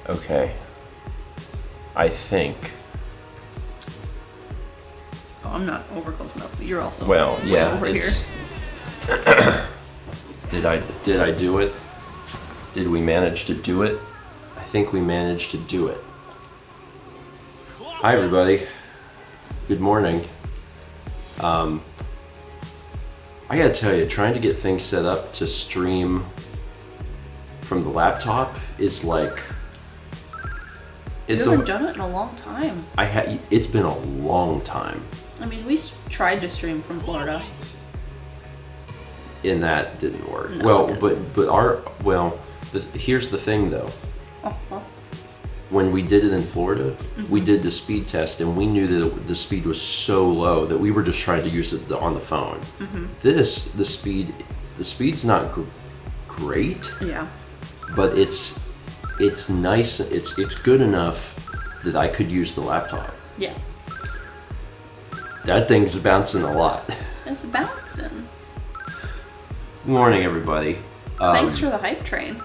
Okay. I think. Oh, I'm not over close enough, but you're also Well, way yeah, over it's. here. Did I do it? Did we manage to do it? I think we managed to do it. Hi, everybody. Good morning. I gotta tell you, trying to get things set up to stream from the laptop is like. You haven't done it in a long time. It's been a long time. I mean, we tried to stream from Florida. And that didn't work. No, well, it didn't. Here's the thing though. Uh-huh. When we did it in Florida, we did the speed test, and we knew that the speed was so low that we were just trying to use it on the phone. The speed's not great. Yeah. But it's nice. It's good enough that I could use the laptop. Yeah. That thing's bouncing a lot. It's bouncing. Good morning, everybody. Thanks for the hype train.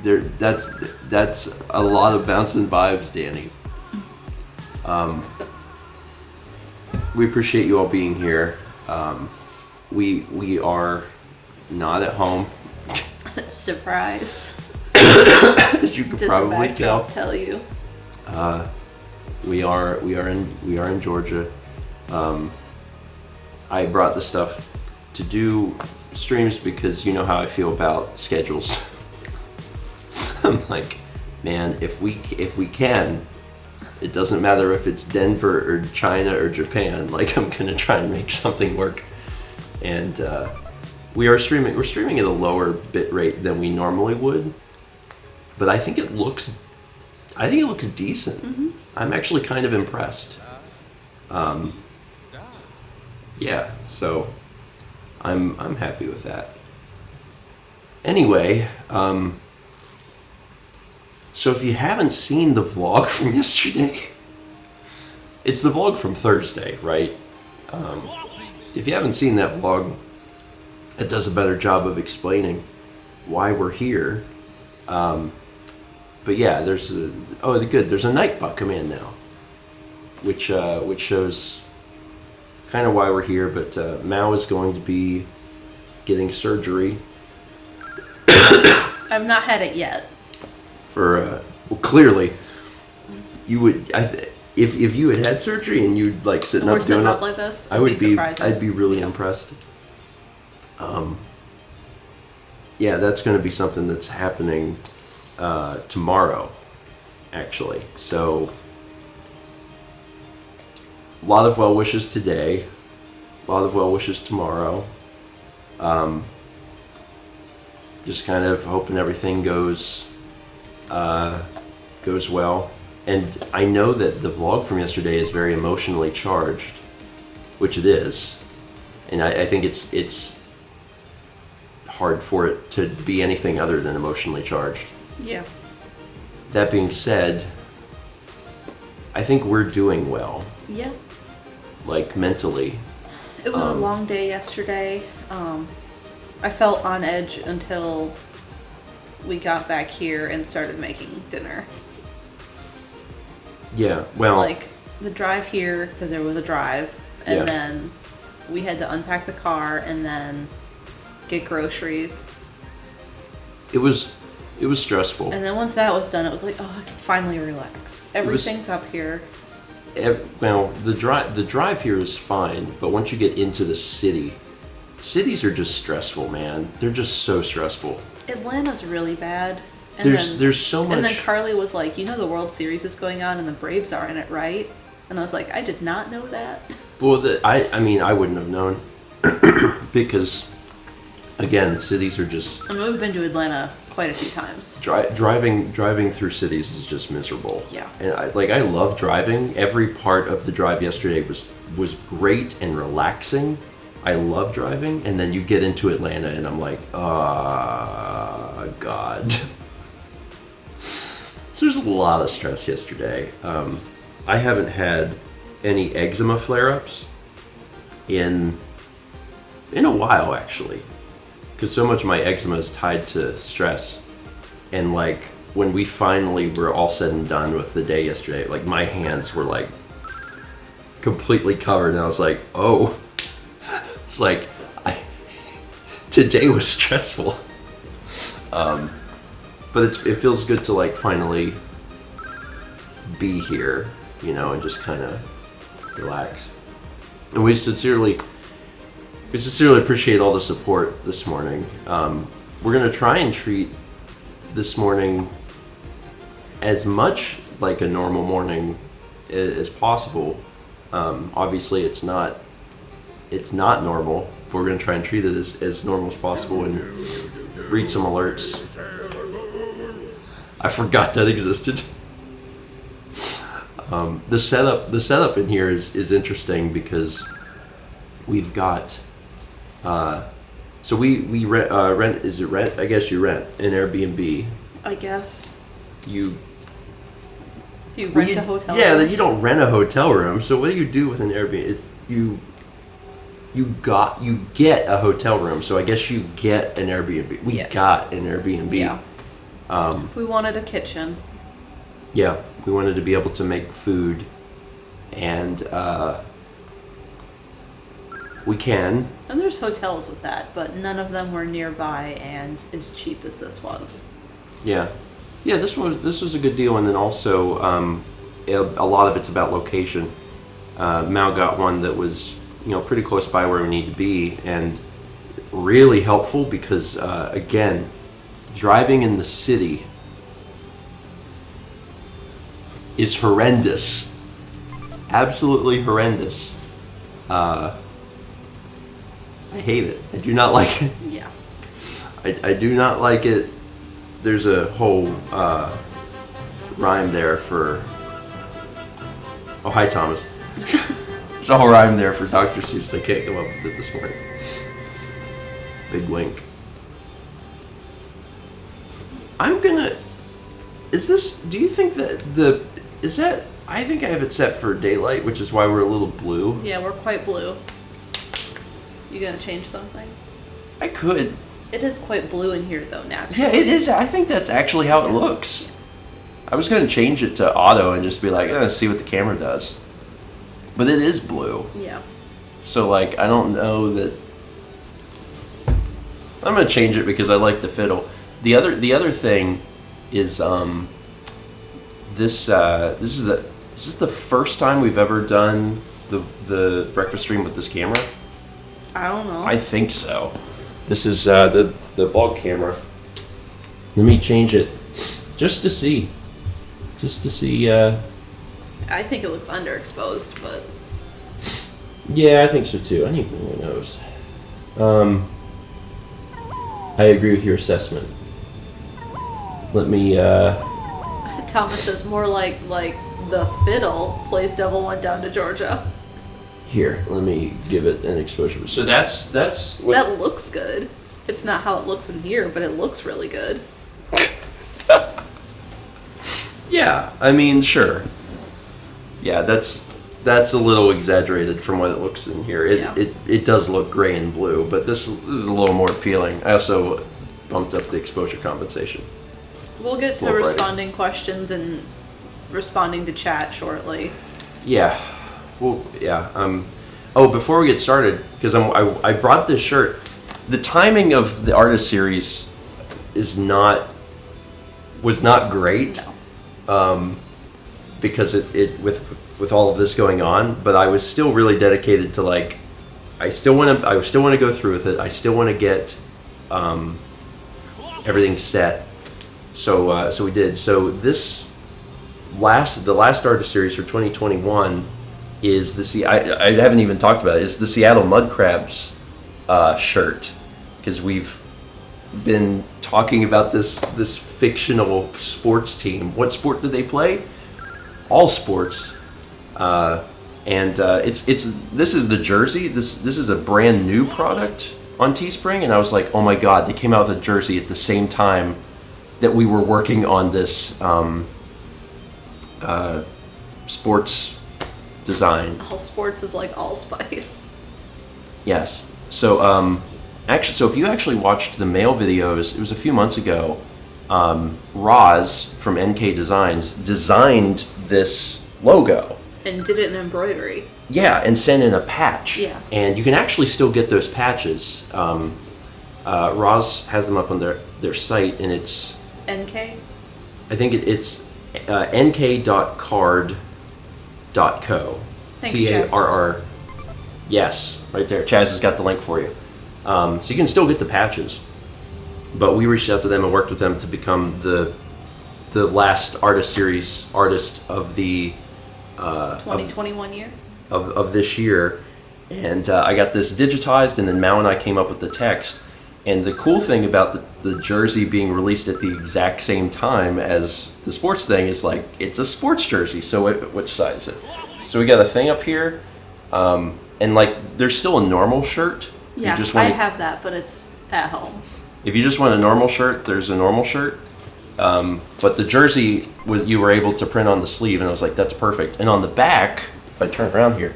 That's a lot of bouncing vibes, Danny. We appreciate you all being here. We are not at home. Surprise. As you could probably tell. Tell you. We are in Georgia. I brought the stuff to do streams because you know how I feel about schedules. I'm like, man, if we can, it doesn't matter if it's Denver or China or Japan. Like, I'm gonna try and make something work. And we're streaming at a lower bit rate than we normally would, but I think it looks decent. I'm actually kind of impressed. Yeah, so I'm happy with that. Anyway, so if you haven't seen the vlog from yesterday, it's the vlog from Thursday, right? If you haven't seen that vlog, it does a better job of explaining why we're here. But yeah, there's a night buck command now, which shows kind of why we're here. But Mao is going to be getting surgery. I've not had it yet. For clearly, you would. If you had surgery and you'd like sitting up like this, I'd be really impressed. Yeah, that's going to be something that's happening tomorrow, actually. So, a lot of well wishes today, a lot of well wishes tomorrow. Just kind of hoping everything goes well. And I know that the vlog from yesterday is very emotionally charged, which it is. And I think it's hard for it to be anything other than emotionally charged. Yeah. That being said, I think we're doing well. Yeah. Like, mentally. It was a long day yesterday. I felt on edge until we got back here and started making dinner. Yeah, well... Like, the drive here, because there was a drive, and then we had to unpack the car and then get groceries. It was stressful. And then once that was done, it was like, oh, I can finally relax. Everything's up here. Well, the drive here is fine, but once you get into the city, cities are just stressful, man. They're just so stressful. Atlanta's really bad. And there's so much. And then Carly was like, you know the World Series is going on and the Braves are in it, right? And I was like, I did not know that. Well, I mean, I wouldn't have known. Because, again, cities are just... I mean, we've been to Atlanta quite a few times. Driving through cities is just miserable. Yeah. And I love driving. Every part of the drive yesterday was great and relaxing. I love driving. And then you get into Atlanta and I'm like, oh, God. So there's a lot of stress yesterday. I haven't had any eczema flare-ups in a while, actually, because so much of my eczema is tied to stress, and like when we finally were all said and done with the day yesterday, like my hands were like completely covered, and I was like, oh, it's like today was stressful. But it feels good to like finally be here, you know, and just kind of relax. And we sincerely appreciate all the support this morning. We're gonna try and treat this morning as much like a normal morning as possible. Obviously, it's not normal. But we're gonna try and treat it as normal as possible and read some alerts. I forgot that existed. The setup in here is interesting because we've got so we rent. Is it rent? I guess you rent an Airbnb. I guess. Do you Well, rent a hotel Yeah, room? you don't rent a hotel room. So what do you do with an Airbnb? It's you get a hotel room. So I guess you get an Airbnb. We got an Airbnb. Yeah. We wanted a kitchen. Yeah, we wanted to be able to make food, and we can. And there's hotels with that, but none of them were nearby and as cheap as this was. Yeah. This was a good deal, and then also a lot of it's about location. Mal got one that was pretty close by where we need to be, and really helpful because again, driving in the city is horrendous, absolutely horrendous. I hate it. I do not like it. Yeah. I do not like it. There's a whole rhyme there for... Oh, hi, Thomas. There's a whole rhyme there for Dr. Seuss. I can't come up with it this morning. Big wink. Do you think that I think I have it set for daylight, which is why we're a little blue. Yeah, we're quite blue. You gonna change something? I could. It is quite blue in here, though, naturally. Yeah, it is. I think that's actually how it looks. I was going to change it to auto and just be like, see what the camera does. But it is blue. Yeah. So, like, I don't know that... I'm going to change it because I like the fiddle. The other thing is, this is the first time we've ever done the breakfast stream with this camera? I don't know. I think so. This is the vlog camera. Let me change it just to see. I think it looks underexposed, but... Yeah, I think so too. I need my nose. I agree with your assessment. Let me... Thomas says more like the fiddle plays Devil Went Down to Georgia. Here, let me give it an exposure. So that's what... That looks good. It's not how it looks in here, but it looks really good. Yeah, I mean, sure. Yeah, that's a little exaggerated from what it looks in here. It does look gray and blue, but this is a little more appealing. I also bumped up the exposure compensation. We'll get to responding questions and responding to chat shortly. Yeah. Well, yeah. Oh, before we get started, because I brought this shirt. The timing of the artist series was not great. No. Because it with all of this going on, but I was still really dedicated to like, I still want to go through with it. I still want to get everything set. So we did. So the last artist series for 2021 is I haven't even talked about it. Is the Seattle Mudcrabs shirt, because we've been talking about this fictional sports team. What sport do they play? All sports. And this is the jersey. This is a brand new product on Teespring, and I was like, oh my god, they came out with a jersey at the same time that we were working on this sports design. All sports is like allspice. Yes. So actually, so if you actually watched the mail videos, it was a few months ago. Roz from NK Designs designed this logo. And did it in embroidery. Yeah, and sent in a patch. Yeah. And you can actually still get those patches. Roz has them up on their site, and it's... NK? I think it's nk.card.co. Thanks, Chaz. CARR. Yes, right there. Chaz has got the link for you. So you can still get the patches. But we reached out to them and worked with them to become the last artist series artist of the 2021 year? Of this year. And I got this digitized, and then Mao and I came up with the text. And the cool thing about the jersey being released at the exact same time as the sports thing is, like, it's a sports jersey. So which side is it? So we got a thing up here, and like there's still a normal shirt. Yeah, I have that, but it's at home. If you just want a normal shirt, there's a normal shirt. But the jersey you were able to print on the sleeve, and I was like, that's perfect. And on the back, if I turn around here,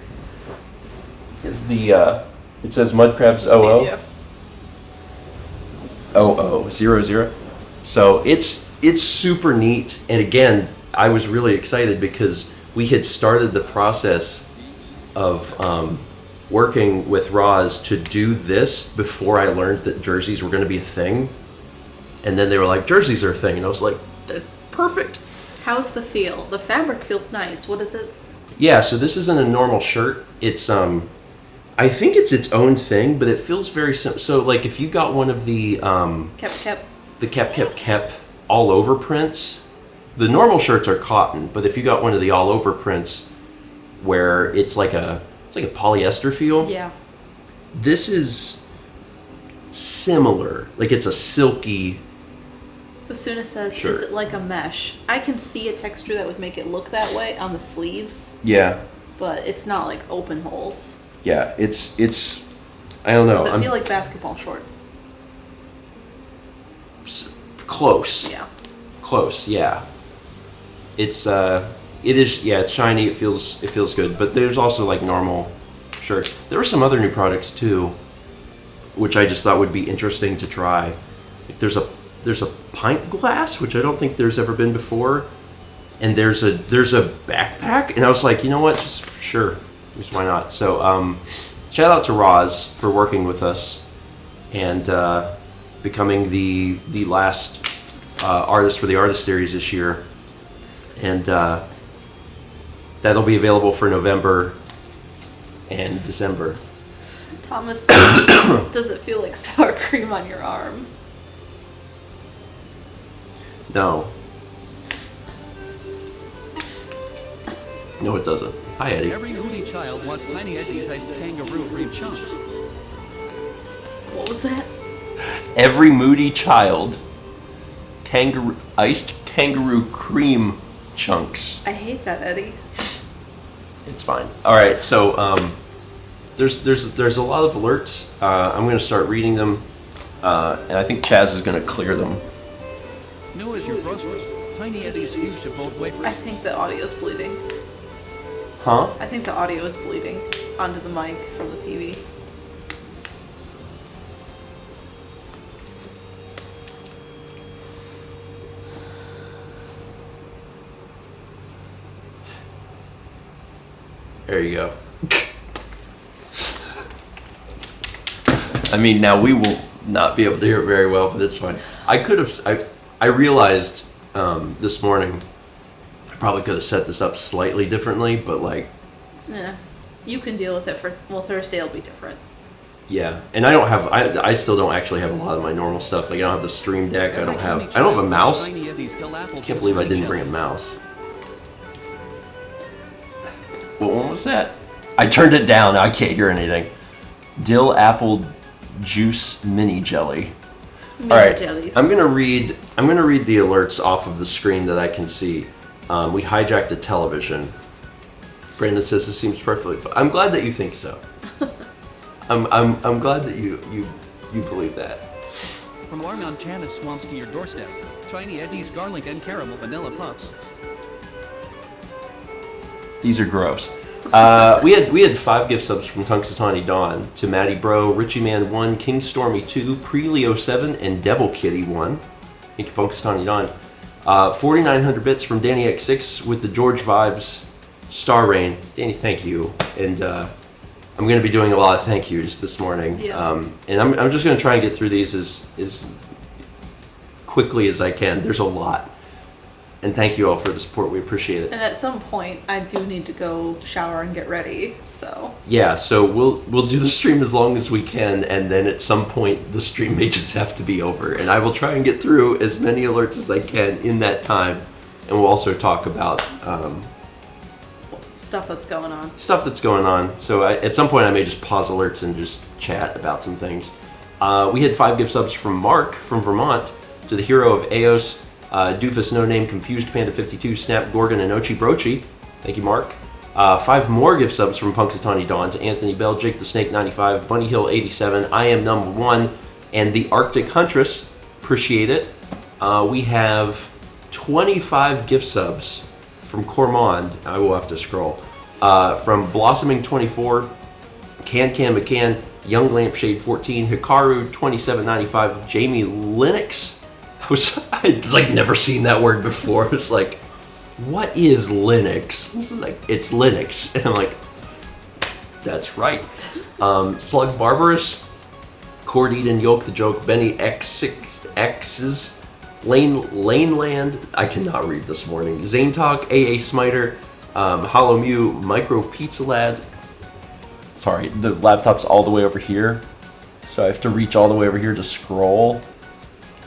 is the it says Mudcrabs 00. Yeah. 0000. So it's super neat. And again, I was really excited because we had started the process of working with Roz to do this before I learned that jerseys were going to be a thing. And then they were like, jerseys are a thing. And I was like, that's perfect. How's the feel? The fabric feels nice. What is it? Yeah, so this isn't a normal shirt. It's I think it's its own thing, but it feels very simple. So, like, if you got one of the Kep all over prints, the normal shirts are cotton, but if you got one of the all over prints where it's like a polyester feel, yeah, this is similar. Like, it's a silky. Basuna says, shirt. Is it like a mesh? I can see a texture that would make it look that way on the sleeves. Yeah. But it's not like open holes. Yeah, it's I don't know. Does it feel like basketball shorts? Close. Yeah. Close, yeah. It is, yeah, it's shiny, it feels good, but there's also like normal shirts. There were some other new products too, which I just thought would be interesting to try. Like there's a pint glass, which I don't think there's ever been before, and there's a backpack, and I was like, you know what, just sure. Just why not? So, shout out to Roz for working with us and becoming the last artist for the artist series this year, and that'll be available for November and December. Thomas, does it feel like sour cream on your arm? No. No, it doesn't. Hi, Eddie. Every moody child wants Tiny Eddie's iced kangaroo cream chunks. What was that? Every moody child, iced kangaroo cream chunks. I hate that, Eddie. It's fine. All right, so there's a lot of alerts. I'm going to start reading them, and I think Chaz is going to clear them. New at your grocery, Tiny Eddie's huge both wafers. I think the audio's bleeding. Huh? I think the audio is bleeding onto the mic from the TV. There you go. I mean, now we will not be able to hear it very well, but that's fine. I realized this morning I probably could have set this up slightly differently, but like... Yeah. You can deal with it Thursday will be different. Yeah, and I still don't actually have a lot of my normal stuff. Like I don't have the Stream Deck, I don't have a mouse. I can't believe I didn't bring a mouse. What one was that? I turned it down, now I can't hear anything. Dill apple juice mini jelly. All right, jellies. I'm gonna read the alerts off of the screen that I can see. We hijacked a television. Brandon says this seems perfectly fine. I'm glad that you think so. I'm glad that you believe that. From our Montana swamps to your doorstep, Tiny Eddie's garlic and caramel vanilla puffs. These are gross. We had 5 gift subs from Tunxatawny Dawn to Maddie Bro, Richie Man 1, King Stormy 2, Prelio 7, and Devil Kitty 1. Thank you, Punxsutawney Don. 4,900 bits from Danny X6 with the George Vibes Star Rain. Danny, thank you. And I'm going to be doing a lot of thank yous this morning. Yeah. And I'm just going to try and get through these as quickly as I can. There's a lot. And thank you all for the support. We appreciate it. And at some point, I do need to go shower and get ready. So Yeah, so we'll do the stream as long as we can, and then at some point the stream may just have to be over. And I will try and get through as many alerts as I can in that time. And we'll also talk about stuff that's going on. So at some point I may just pause alerts and just chat about some things. We had 5 gift subs from Mark from Vermont to the hero of Eos, Doofus No Name, Confused Panda 52, Snap Gorgon, and Ochi Brochi. Thank you, Mark. 5 more gift subs from Punxsutawney Dawn to Anthony Bell, Jake the Snake 95, Bunny Hill 87, I Am Number 1, and the Arctic Huntress. Appreciate it. We have 25 gift subs from Cormond. I will have to scroll. From Blossoming 24, Can McCann, Young Lampshade 14, Hikaru 2795, Jamie Linux. I'd like never seen that word before. It's like, what is Linux? It's like, it's Linux. And I'm like, that's right. Slug Barbarous, Cord Eden, Yoke the Joke, Benny X6X's, Laneland, I cannot read this morning, Zane Talk, AA Smiter, Hollow Mew, Micro Pizza Lad. Sorry, the laptop's all the way over here, so I have to reach all the way over here to scroll.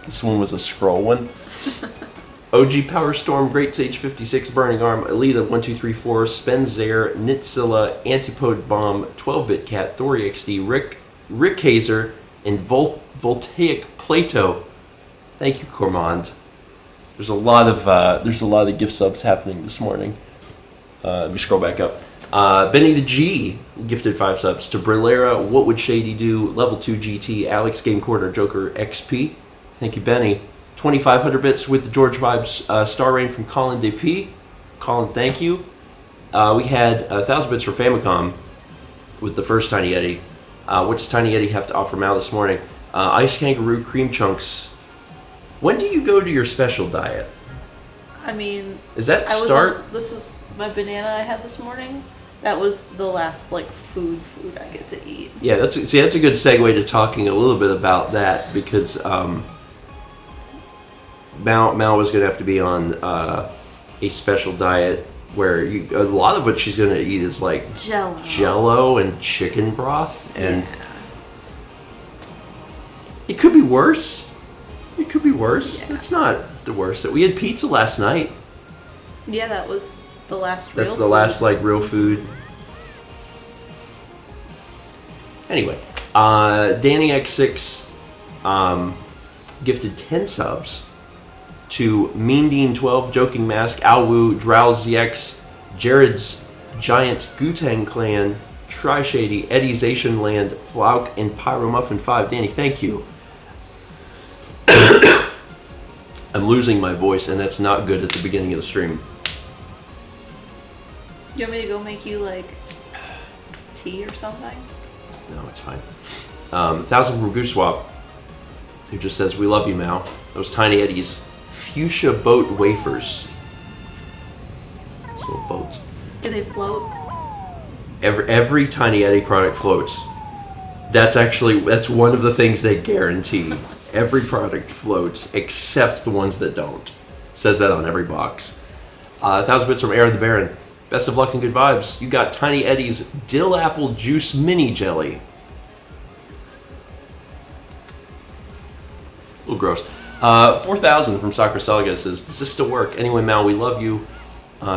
This one was a scroll one. OG Power Storm, Great Sage 56, Burning Arm, Alita 1234, Spenzair, Nitzilla, Antipode Bomb, 12-Bit Cat, Dory XD, Rick Hazer, and Voltaic Plato. Thank you, Cormand. There's a lot of gift subs happening this morning. Let me scroll back up. Benny the G gifted 5 subs to Brilera. What would Shady do? Level 2 GT. Alex Game Corner Joker XP. Thank you, Benny. 2,500 bits with the George Vibes Star Rain from Colin DP. Colin, thank you. We had 1,000 bits for Famicom with the first Tiny Eddie. What does Tiny Eddie have to offer Mal this morning? Ice Kangaroo Cream Chunks. When do you go to your special diet? I mean, Is that this is my banana I had this morning. That was the last food I get to eat. Yeah, that's a good segue to talking a little bit about that, because Mal was going to have to be on a special diet where a lot of what she's going to eat is like Jello and chicken broth, and it could be worse. It could be worse. Yeah. It's not the worst. We had pizza last night. Yeah, that was the last. That's the last real food. Anyway, Danny X6 gifted 10 subs to Mean Dean 12, Joking Mask, Alwu, DrowsZX, Jared's Giants, Gutang Clan, Tri Shady, Eddie's Asian Land, Flauk, and Pyro Muffin 5. Danny, thank you. I'm losing my voice, and that's not good at the beginning of the stream. You want me to go make you tea or something? No, it's fine. 1,000 from Goose Swap, who just says, "We love you, Mal." Those Tiny Eddie's fuchsia boat wafers. Those little boats. Do they float? Every Tiny Eddie product floats. That's one of the things they guarantee. Every product floats except the ones that don't. It says that on every box. 1,000 bits from Aaron the Baron. Best of luck and good vibes. You got Tiny Eddie's Dill Apple Juice Mini Jelly. A little gross. 4,000 from Soccer Salga says, "Does this still work? Anyway, Mal, we love you.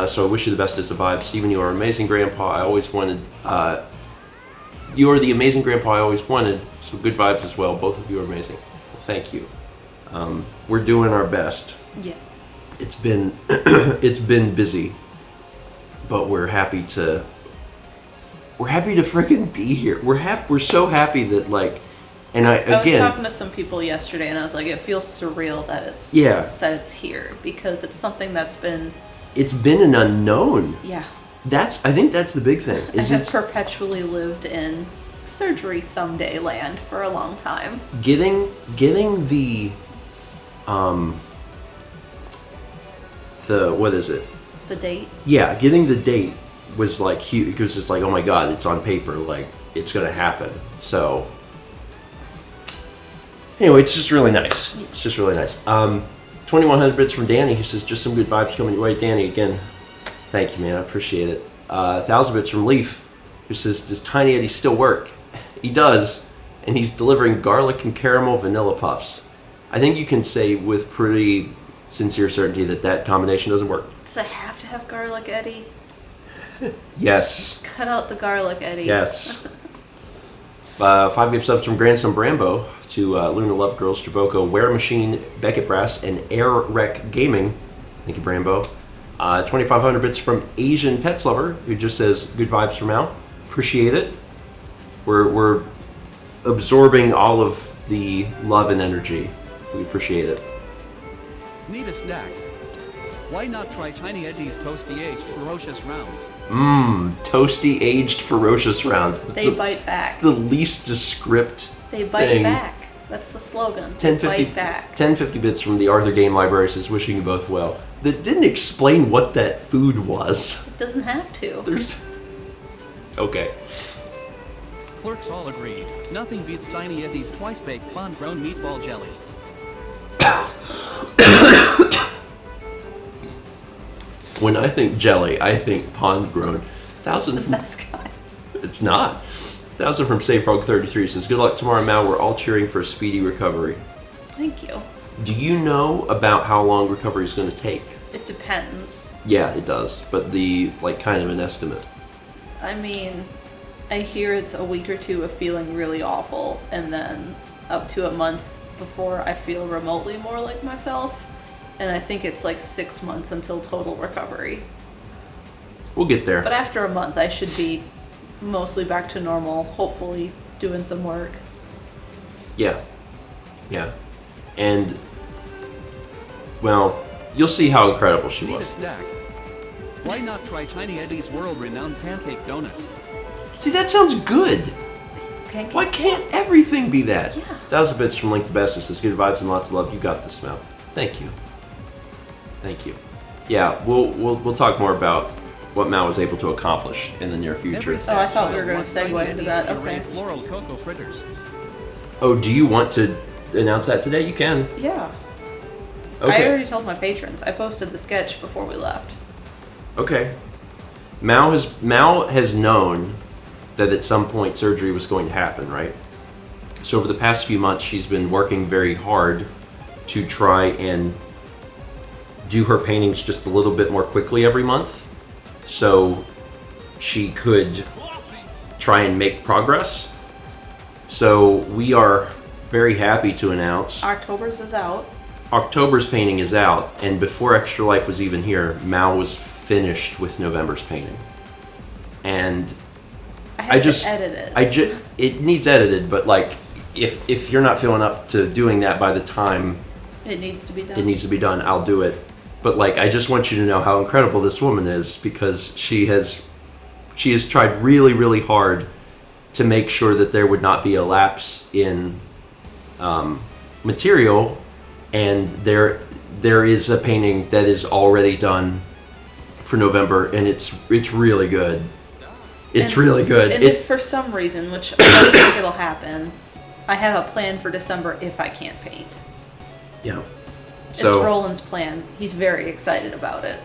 So I wish you the best as the vibes. Steven, you are amazing grandpa. I always wanted. You are the amazing grandpa I always wanted. So good vibes as well. Both of you are amazing. Well, thank you. We're doing our best. Yeah. It's been it's been busy, but we're happy to freaking be here. We're so happy that and I was talking to some people yesterday, and I was like, it feels surreal that it's here, because it's something that's been. It's been an unknown. Yeah. I think that's the big thing. I have perpetually lived in surgery someday land for a long time. Getting the what is it? The date? Yeah, getting the date was like huge because it's like, oh my god, it's on paper, like it's gonna happen. So anyway, it's just really nice. It's just really nice. 2100 bits from Danny, who says just some good vibes coming your way. Danny, again, thank you, man. I appreciate it. 1000 bits from Leaf, who says, does Tiny Eddie still work? He does, and he's delivering garlic and caramel vanilla puffs. I think you can say with pretty sincere certainty that that combination doesn't work. Does it have to have garlic, Eddie? Yes. Cut out the garlic, Eddie. Yes. 5 gift subs from Grandson Brambo to Luna Love Girls, Jaboko, Wear Machine, Beckett Brass, and Air Rec Gaming. Thank you, Brambo. 2,500 bits from Asian Pets Lover, who just says, good vibes from Al. Appreciate it. We're absorbing all of the love and energy. We appreciate it. Need a snack? Why not try Tiny Eddie's Toasty Aged Ferocious Rounds? Toasty aged ferocious rounds. They bite back. It's the least descript They bite thing. back. That's the slogan. 1050 Bite back. 1050 bits from the Arthur Game Library says, wishing you both well. That didn't explain what that food was. It doesn't have to. There's... Okay. Clerks all agreed. Nothing beats Tiny Eddie's twice-baked pond-grown meatball jelly. When I think jelly, I think pond grown. 1,000 from... Best kind. It's not. 1,000 from SaveFrog33 says, good luck tomorrow, Mal. We're all cheering for a speedy recovery. Thank you. Do you know about how long recovery is going to take? It depends. Yeah, it does. But kind of an estimate. I mean, I hear it's a week or two of feeling really awful, and then up to a month before I feel remotely more like myself. And I think it's like 6 months until total recovery. We'll get there. But after a month, I should be mostly back to normal, hopefully doing some work. Yeah. Yeah. And, well, you'll see how incredible she Need a was. snack? Why not try Tiny Eddie's world-renowned pancake donuts? See, that sounds good. Pancake. Why can't everything be that? Yeah. 1,000 bits from Link the Best, who says, good vibes and lots of love. You got this, Mal. Thank you. Thank you. Yeah, we'll talk more about what Mal was able to accomplish in the near future. Oh, I thought we were going to segue into that. Okay. Floral cocoa fritters. Oh, do you want to announce that today? You can. Yeah. Okay. I already told my patrons. I posted the sketch before we left. Okay. Mal has known that at some point surgery was going to happen, right? So over the past few months, she's been working very hard to try and do her paintings just a little bit more quickly every month, so she could try and make progress. So we are very happy to announce October's is out. October's painting is out, and before Extra Life was even here, Mal was finished with November's painting. And I have to edit it. It needs edited, but like if you're not feeling up to doing that by the time It needs to be done. it needs to be done, I'll do it. But like, I just want you to know how incredible this woman is, because she has tried really, really hard to make sure that there would not be a lapse in material, and there is a painting that is already done for November, and it's really good. It's really good. And it's for some reason, which I don't think it'll happen, I have a plan for December if I can't paint. Yeah. It's So Roland's plan. He's very excited about it.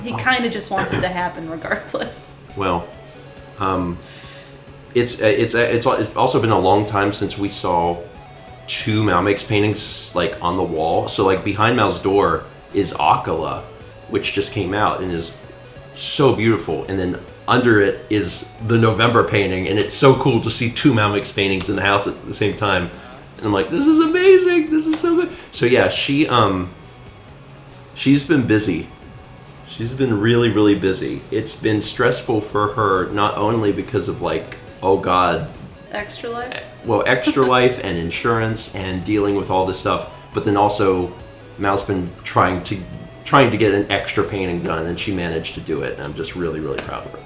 He kind of just wants it to happen regardless. well, it's also been a long time since we saw two Mal Makes paintings like on the wall. So like behind Mal's door is Akala, which just came out and is so beautiful, and then under it is the November painting, and it's so cool to see two Mal Makes paintings in the house at the same time. And I'm like, this is amazing. This is so good. So yeah, she's been busy. She's been really, really busy. It's been stressful for her, not only because of like, oh God, Extra Life? well, Extra Life and insurance and dealing with all this stuff, but then also Mal's been trying to get an extra painting done, and she managed to do it, and I'm just really, really proud of her.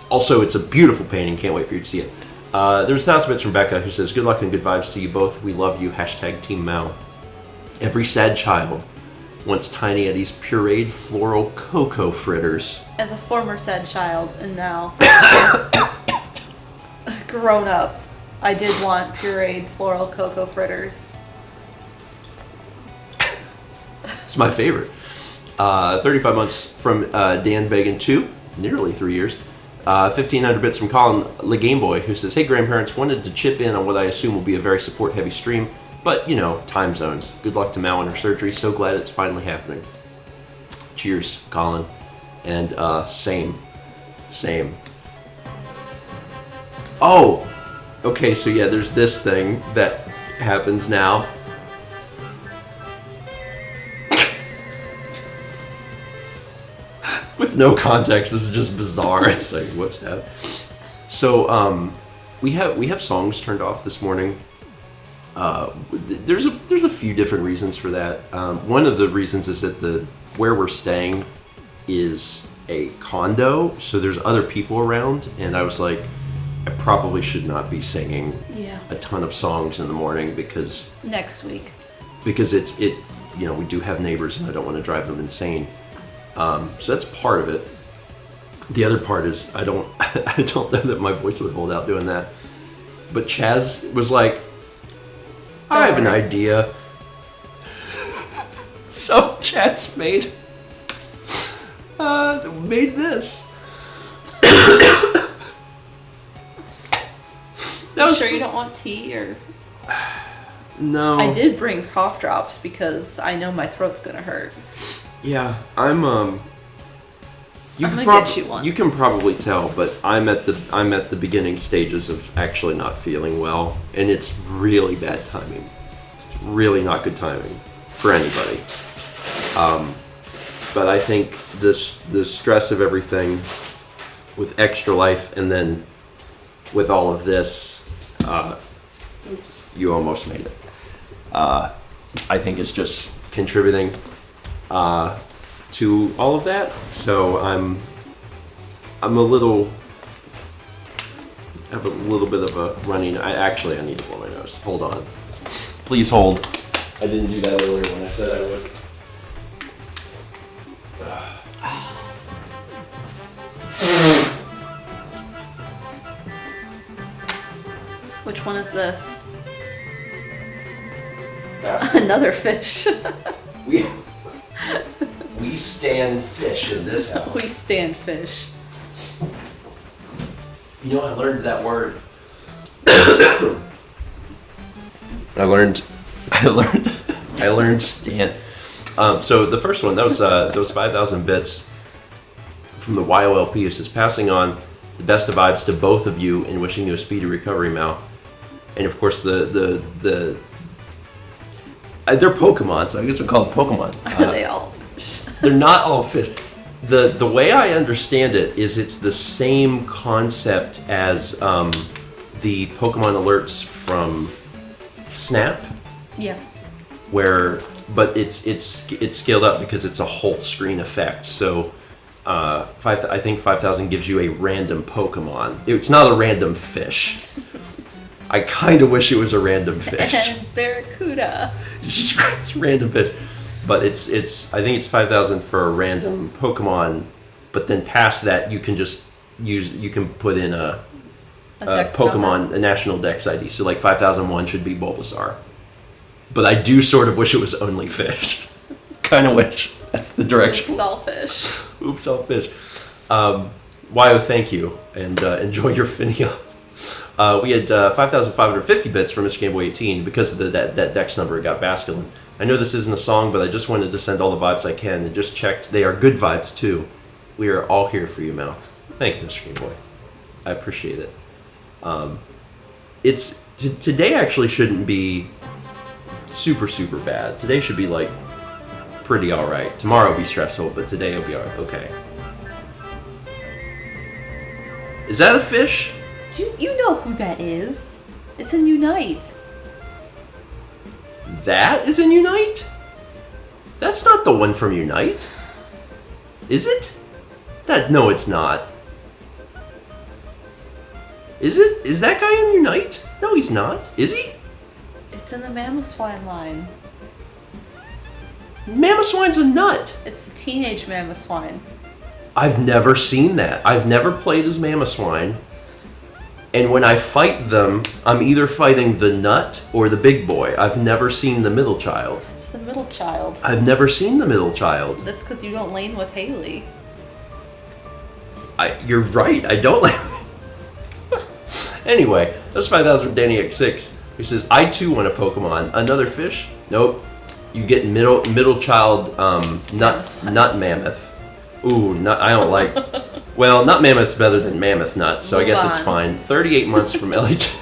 Also, it's a beautiful painting. Can't wait for you to see it. There's 1,000 bits from Becca, who says, good luck and good vibes to you both. We love you. Hashtag Team Mal. Every sad child wants Tiny Eddie's pureed floral cocoa fritters. As a former sad child and now grown up, I did want pureed floral cocoa fritters. It's my favorite. 35 months from Dan Began 2, nearly 3 years. 1,500 bits from Colin the Game Boy, who says, "Hey grandparents, wanted to chip in on what I assume will be a very support-heavy stream, but you know, time zones. Good luck to Mal and her surgery. So glad it's finally happening." Cheers, Colin. And same. Oh, okay. So yeah, there's this thing that happens now. With no context, this is just bizarre. It's like, what's that? So, we have songs turned off this morning. There's a few different reasons for that. One of the reasons is that where we're staying is a condo, so there's other people around, and I was like, I probably should not be singing a ton of songs in the morning because next week. Because we do have neighbors, and I don't want to drive them insane. So that's part of it. The other part is I don't know that my voice would hold out doing that. But Chaz was like, I have an idea. So Chaz made this. You sure you don't want tea or? No. I did bring cough drops because I know my throat's gonna hurt. Yeah, I'm gonna get you one. You can probably tell, but I'm at the beginning stages of actually not feeling well, and it's really bad timing. It's really not good timing for anybody. But I think the stress of everything with Extra Life, and then with all of this, Oops. You almost made it. I think it's just contributing to all of that. So I'm a little. I have a little bit of a running. I need to blow my nose. Hold on. Please hold. I didn't do that earlier when I said I would. Which one is this? Yeah. Another fish. We stand fish in this house. We stand fish. You know, I learned that word. I learned stand. So the first one, that was 5,000 bits from the YOLP. It says, passing on the best of vibes to both of you and wishing you a speedy recovery, Mal. And of course they're Pokemon, so I guess I'll call them Pokemon. Are they all fish? They're not all fish. The way I understand it is it's the same concept as the Pokemon alerts from Snap. Yeah. But it's scaled up because it's a whole screen effect. So I think 5,000 gives you a random Pokemon. It's not a random fish. I kind of wish it was a random fish. And Barracuda. It's random fish. But I think it's 5,000 for a random Pokemon, but then past that you can put in a Pokemon, number. A national Dex ID. So like 5,001 should be Bulbasaur. But I do sort of wish it was only fish. Kind of wish. That's the direction. Oops, all fish. Oops, all fish. Wyo, thank you, and enjoy your Finio. We had 5,550 bits from Mr. Game Boy 18 because of that Dex number. It got Basculin. I know this isn't a song, but I just wanted to send all the vibes I can, and just checked. They are good vibes too. We are all here for you, Mal. Thank you, Mr. Game Boy. I appreciate it. Today actually shouldn't be super bad. Today should be like pretty all right. Tomorrow will be stressful, but today will be okay. Is that a fish? You know who that is. It's in Unite. That is in Unite? That's not the one from Unite. Is it? No, it's not. Is it? Is that guy in Unite? No, he's not. Is he? It's in the Mammoth Swine line. Mammoth swine's a nut. It's the teenage mammoth swine. I've never seen that. I've never played as mammoth swine. And when I fight them, I'm either fighting the nut or the big boy. I've never seen the middle child. It's the middle child. I've never seen the middle child. That's because you don't lane with Haley. You're right. I don't like. Anyway, that's 5,000 from Danny X6. He says, I too want a Pokemon. Another fish? Nope. You get middle child nut mammoth. Ooh, I don't like. Well, nut mammoth's better than mammoth nut, so I guess it's fine. 38 months from LH.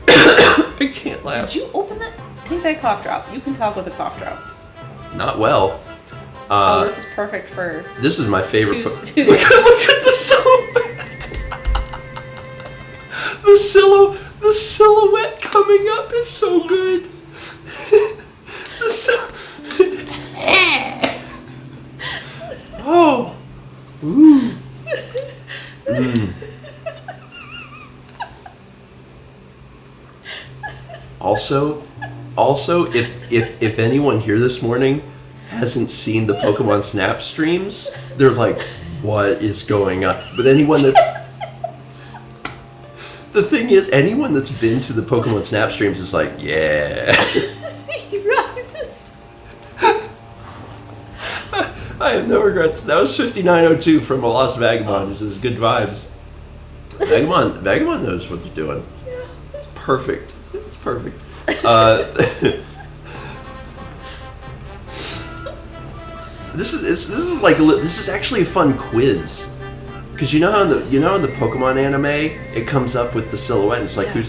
I can't laugh. Did you open that? Take that cough drop. You can talk with a cough drop. Not well. Oh, this is perfect for. This is my favorite. Look at the silhouette. The silhouette coming up is so good. Oh. Ooh. Mm. Also, if anyone here this morning hasn't seen the Pokemon Snap streams, they're like, what is going on? But anyone that's the thing is, anyone that's been to the Pokemon Snap streams is like, yeah. He rises. I have no regrets. That was 5902 from a Lost Vagabond. It says good vibes. Vagabond knows what they're doing. Yeah. It's perfect. It's perfect. This is actually a fun quiz, because you know how in the Pokemon anime it comes up with the silhouette. And it's like, who's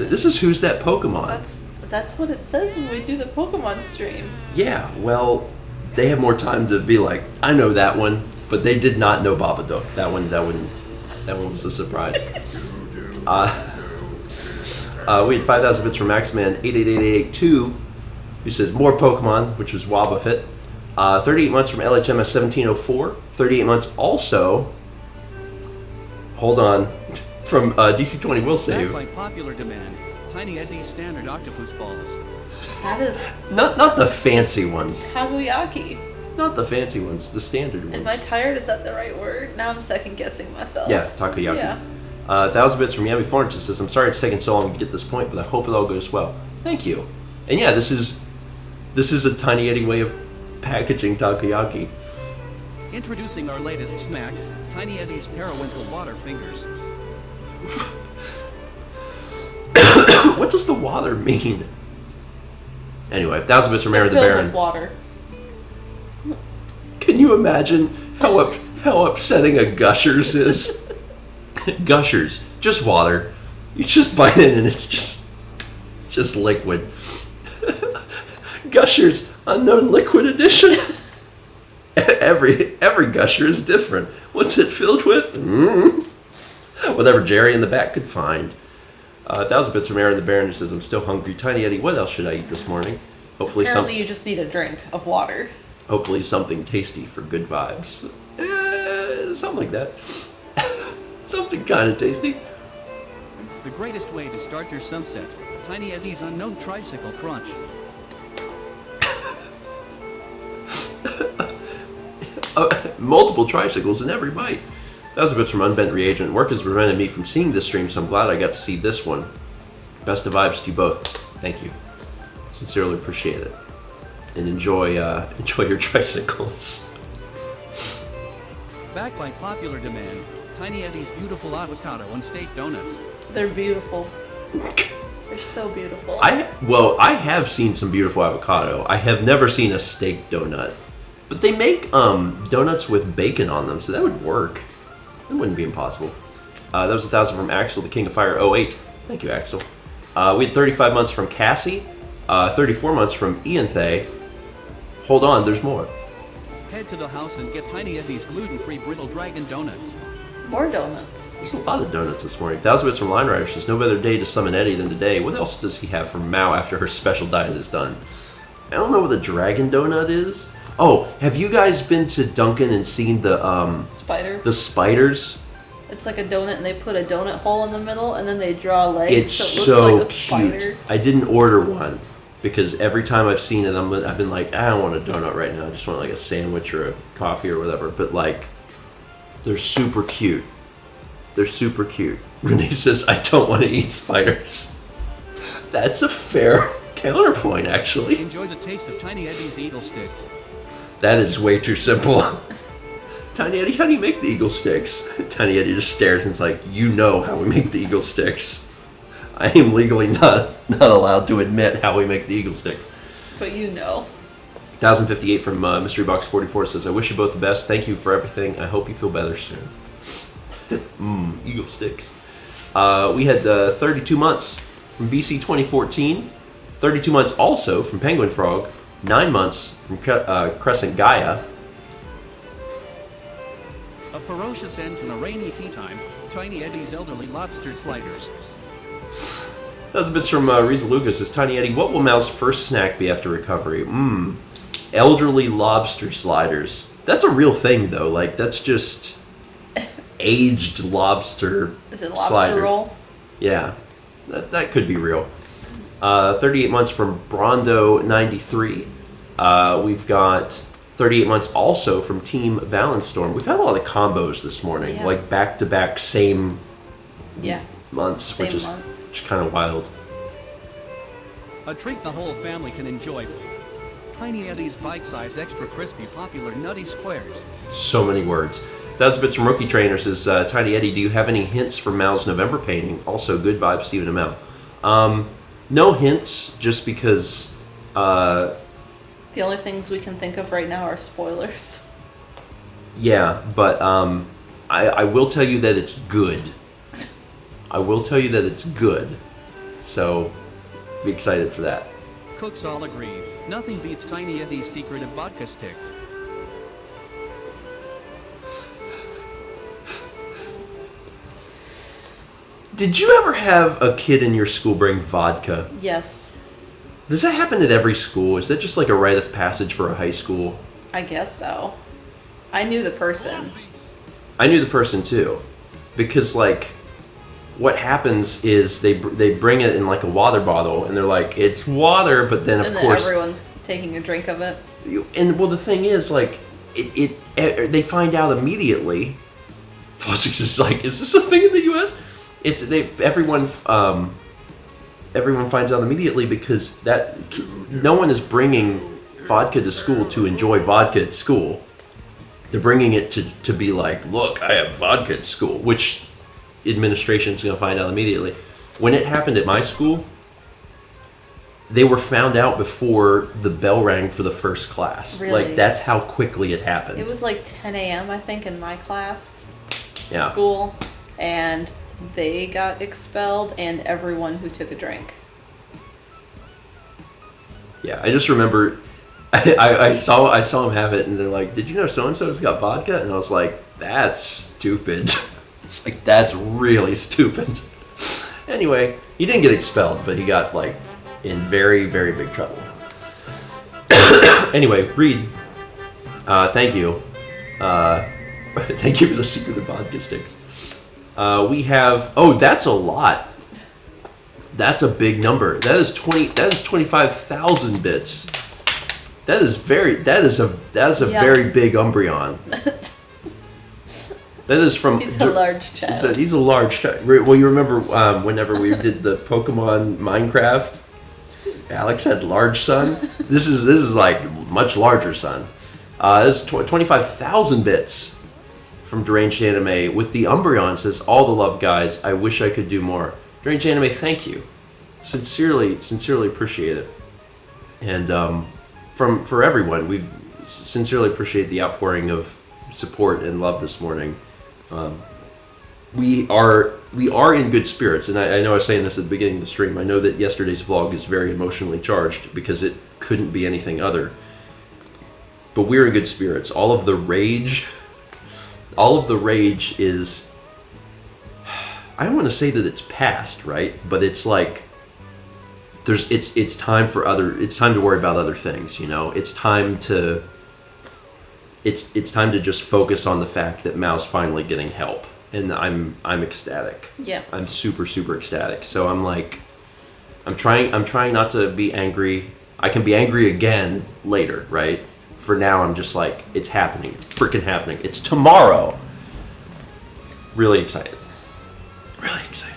that Pokemon? That's what it says when we do the Pokemon stream. Yeah, well, they have more time to be like, I know that one, but they did not know Babadook. That one was a surprise. We had 5,000 bits from Maxman88882, who says more Pokemon, which was Wobbuffet. 38 months from LHMS1704. 38 months also. Hold on, from DC20 will save. Backed by popular demand, Tiny Eddie's standard octopus balls. That is Not the fancy ones. takoyaki. Not the fancy ones. The standard ones. Am I tired? Is that the right word? Now I'm second guessing myself. Yeah, takoyaki. Yeah. 1,000 bits from Yami Florence says, I'm sorry it's taken so long to get this point, but I hope it all goes well. Thank you. And yeah, this is a Tiny Eddie way of packaging takoyaki. Introducing our latest snack, Tiny Eddie's Periwinkle Water Fingers. What does the water mean? Anyway, 1,000 bits from Mary the Filled Baron. with water. Can you imagine how upsetting a Gushers is? Gushers, just water. You just bite in and it's just liquid. Gushers, unknown liquid edition. Every Gusher is different. What's it filled with? Whatever Jerry in the back could find. 1,000 bits from Aaron the Baron, who says, I'm still hungry. Tiny Eddie, what else should I eat this morning? Apparently you just need a drink of water. Hopefully something tasty for good vibes. Something like that. Something kind of tasty. The greatest way to start your sunset, Tiny Eddie's unknown tricycle crunch. Multiple tricycles in every bite. 1,000 bits from Unbent Reagent. Work has prevented me from seeing this stream, so I'm glad I got to see this one. Best of vibes to you both. Thank you. Sincerely appreciate it. And enjoy your tricycles. Backed by popular demand, Tiny Eddie's beautiful avocado and steak donuts. They're beautiful. They're so beautiful. I have seen some beautiful avocado. I have never seen a steak donut. But they make donuts with bacon on them, so that would work. It wouldn't be impossible. That was 1,000 from Axel, the King of Fire 08. Thank you, Axel. We had 35 months from Cassie. 34 months from Ian Thay. Hold on, there's more. Head to the house and get Tiny Eddie's gluten-free Brittle Dragon donuts. More donuts. There's a lot of donuts this morning. 1,000 bits from Line Rider says, no better day to summon Eddie than today. What else does he have for Mao after her special diet is done? I don't know what a dragon donut is. Oh, have you guys been to Dunkin' and seen the Spider? the spiders? It's like a donut and they put a donut hole in the middle and then they draw legs It's so it so looks like a cute. spider. I didn't order one, because every time I've seen it, I've been like, I don't want a donut right now. I just want like a sandwich or a coffee or whatever. But like, they're super cute. They're super cute. Renee says, I don't want to eat spiders. That's a fair counterpoint, actually. Enjoy the taste of Tiny Eddie's Eagle Sticks. That is way too simple. Tiny Eddie, how do you make the Eagle Sticks? Tiny Eddie just stares and is like, you know how we make the Eagle Sticks. I am legally not allowed to admit how we make the Eagle Sticks. But you know. 1058 from Mystery Box 44 says, I wish you both the best. Thank you for everything. I hope you feel better soon. Eagle Sticks. We had 32 months from BC 2014. 32 months also from Penguin Frog. 9 months from Crescent Gaia. A ferocious end to a rainy tea time. Tiny Eddie's Elderly Lobster Sliders. That's a bit from Riza Lucas. Says, Tiny Eddie, what will Mal's first snack be after recovery? Elderly lobster sliders. That's a real thing, though. Like, that's just aged lobster Is it lobster sliders. roll? Yeah, that could be real. 38 months from Brondo93. We've got 38 months also from Team Valenstorm. We've had a lot of combos this morning, Yeah. like back-to-back same Yeah. months, Same which is months. kind of wild. A treat the whole family can enjoy. Tiny Eddie's bite-sized, extra crispy, popular nutty squares. So many words. That's a bit from Rookie Trainer. Says, Tiny Eddie, do you have any hints for Mal's November painting? Also, good vibes, Stephen and Mal. No hints, just because... The only things we can think of right now are spoilers. Yeah, but I will tell you that it's good. I will tell you that it's good. So, be excited for that. Cooks all agree. Nothing beats Tiny Eddie's secret of vodka sticks. Did you ever have a kid in your school bring vodka? Yes, Does that happen at every school? Is that just like a rite of passage for a high school? I guess so. I knew the person. I knew the person too. Because like, what happens is they bring it in like a water bottle and they're like, it's water, but then of And then course... everyone's taking a drink of it. Well, the thing is, like, they find out immediately. Fossix is like, is this a thing in the U.S.? Everyone finds out immediately because no one is bringing vodka to school to enjoy vodka at school. They're bringing it to be like, look, I have vodka at school, which administration's going to find out immediately. When it happened at my school, they were found out before the bell rang for the first class. Really? Like, that's how quickly it happened. It was like 10 a.m., I think, in my class, Yeah. school, and they got expelled, and everyone who took a drink. Yeah, I just remember I saw him have it, and they're like, "Did you know so and so's got vodka?" And I was like, "That's stupid." It's like, that's really stupid. Anyway, he didn't get expelled, but he got like in very, very big trouble. Anyway, Reed, thank you. Thank you for the secret of vodka sticks. We have, that's a lot. That's a big number. That is 25,000 bits. That is a very big Umbreon. That is from... He's a large child. He's a large child. Well, you remember whenever we did the Pokemon Minecraft, Alex had large son. This is like much larger son. This is 25,000 bits from Deranged Anime with the Umbreon. Says, all the love, guys. I wish I could do more. Deranged Anime, thank you. Sincerely appreciate it. And for everyone, we sincerely appreciate the outpouring of support and love this morning. We are in good spirits, and I know I was saying this at the beginning of the stream. I know that yesterday's vlog is very emotionally charged because it couldn't be anything other. But we're in good spirits. All of the rage is, I don't want to say that it's past, right? But it's like it's time to worry about other things, you know? It's time to just focus on the fact that Mao's finally getting help. And I'm ecstatic. Yeah. I'm super, super ecstatic. So I'm like, I'm trying not to be angry. I can be angry again later, right? For now, I'm just like, it's happening. It's freaking happening. It's tomorrow. Really excited. Really excited.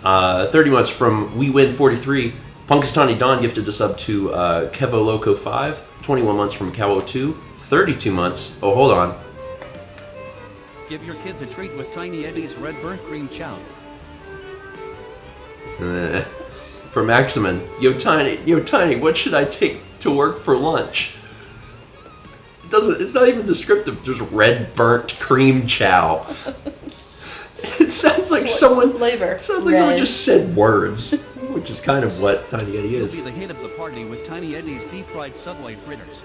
30 months from We Win 43. Punkastani Don gifted a sub to Kevo Loco 5. 21 months from Cowo 2. 32 months. Oh, hold on. Give your kids a treat with Tiny Eddie's red burnt cream chow. For Maximin. Yo, Tiny, what should I take to work for lunch? It's not even descriptive, just red burnt cream chow. It sounds like someone just said words, which is kind of what Tiny Eddie is. You'll be the hit of the party with Tiny Eddie's deep fried Subway fritters.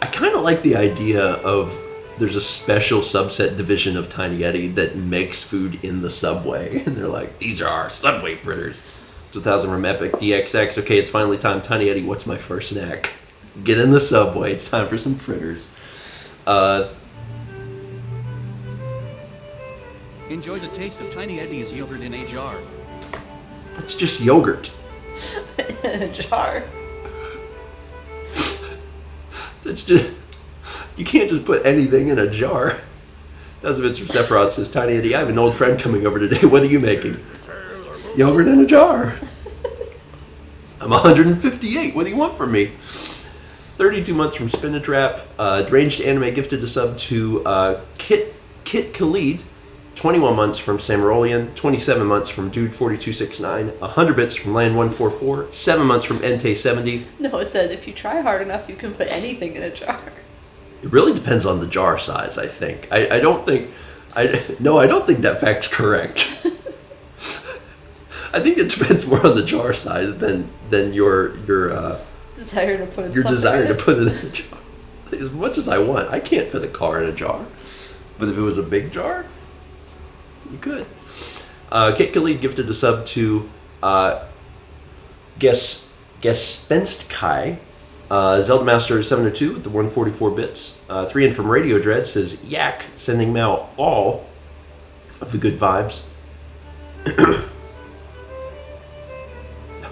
I kind of like the idea of there's a special subset division of Tiny Eddie that makes food in the Subway, and they're like, these are our Subway fritters. 2000 from Epic DXX. Okay, it's finally time. Tiny Eddie, what's my first snack? Get in the Subway. It's time for some fritters. Enjoy the taste of Tiny Eddie's yogurt in a jar. That's just yogurt. In a jar. That's just... You can't just put anything in a jar. That's Vince from Sephiroth says, Tiny Eddie, I have an old friend coming over today. What are you making? Yogurt in a jar. I'm 158. What do you want from me? 32 months from Spinatrap. Deranged Anime gifted a sub to Kit Khalid. 21 months from Samarolian. 27 months from Dude4269. 100 bits from Land144. 7 months from Entei70. Noah said, if you try hard enough, you can put anything in a jar. It really depends on the jar size, I think. I don't think that fact's correct. I think it depends more on the jar size than your desire to put it in a jar. As much as I want, I can't fit a car in a jar. But if it was a big jar, you could. Kit Khalid gifted a sub to Gespenstkai. Zelda Master 702 with the 144 bits. 3 in from Radio Dread says, Yak, sending Mal all of the good vibes.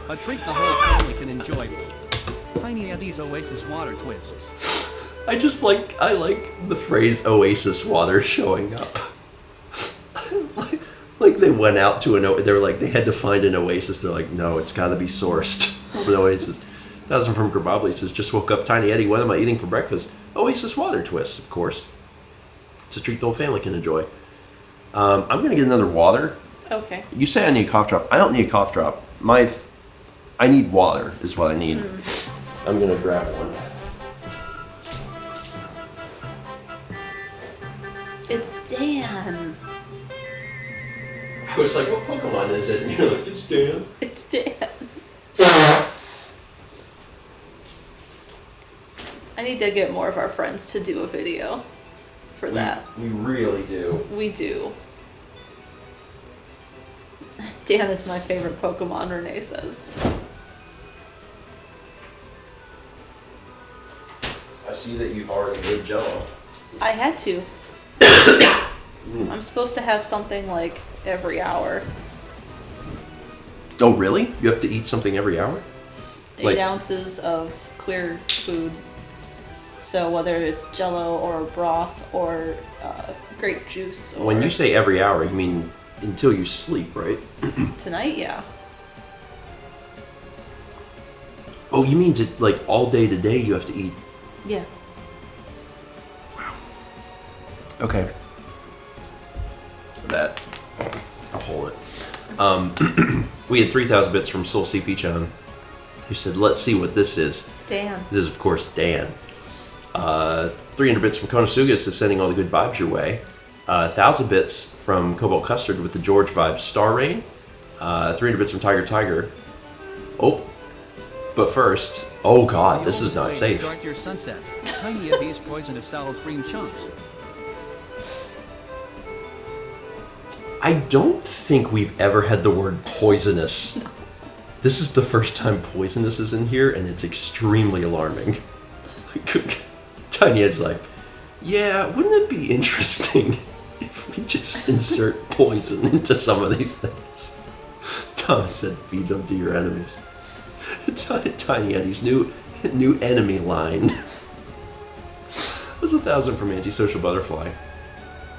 A treat the whole family can enjoy. Tiny Eddie's Oasis water twists. I like the phrase Oasis water showing up. like they went out to they were like, they had to find an oasis. They're like, no, it's got to be sourced from an oasis. 1000 from Grabobli says, just woke up, Tiny Eddie, what am I eating for breakfast? Oasis water twists, of course. It's a treat the whole family can enjoy. I'm going to get another water. Okay. You say I need a cough drop. I don't need a cough drop. I need water is what I need. I'm going to grab one. It's Dan. I was like, what Pokemon is it? And you're like, it's Dan. It's Dan. I need to get more of our friends to do a video for that. We really do. We do. Dan is my favorite Pokemon, Renee says. I see that you've already made Jello. I had to. I'm supposed to have something like every hour. Oh, really? You have to eat something every hour? 8 ounces of clear food. So whether it's Jello or broth or grape juice. Or When you say every hour, you mean until you sleep, right? Tonight, yeah. Oh, you mean all day today you have to eat? Yeah. Okay. That. I'll hold it. We had 3,000 bits from Soul CP-chan, who said, let's see what this is. Dan. This is, of course, Dan. 300 bits from Konosugas is sending all the good vibes your way. 1,000 bits from Cobalt Custard with the George vibes Star Rain. 300 bits from Tiger. Oh, but first, oh god, this is not safe. Start your sunset. Tiny Eddie's poisonous salad cream chunks. I don't think we've ever had the word poisonous. This is the first time poisonous is in here, and it's extremely alarming. Tanya's like, yeah, wouldn't it be interesting if we just insert poison into some of these things? Thomas said, feed them to your enemies. Tiny Eddie's new enemy line. There's 1,000 from Antisocial Butterfly.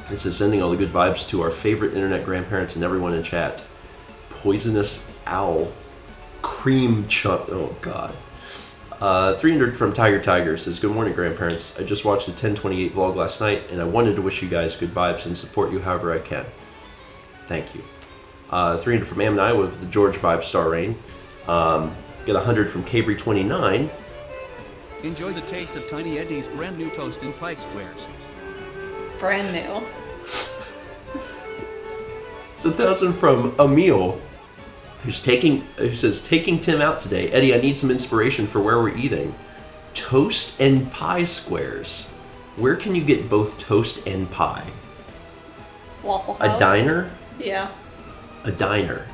It says, sending all the good vibes to our favorite internet grandparents and everyone in chat. Poisonous Owl. Cream Chunk. Oh, God. 300 from Tiger says, good morning, grandparents. I just watched the 1028 vlog last night, and I wanted to wish you guys good vibes and support you however I can. Thank you. 300 from Am and Iowa with the George Vibe Star Rain. Get 100 from Cabry29. Enjoy the taste of Tiny Eddie's brand new toast and pie squares. Brand new. It's 1,000 from Emil, who says, taking Tim out today. Eddie, I need some inspiration for where we're eating. Toast and pie squares. Where can you get both toast and pie? Waffle House. A diner? Yeah. A diner.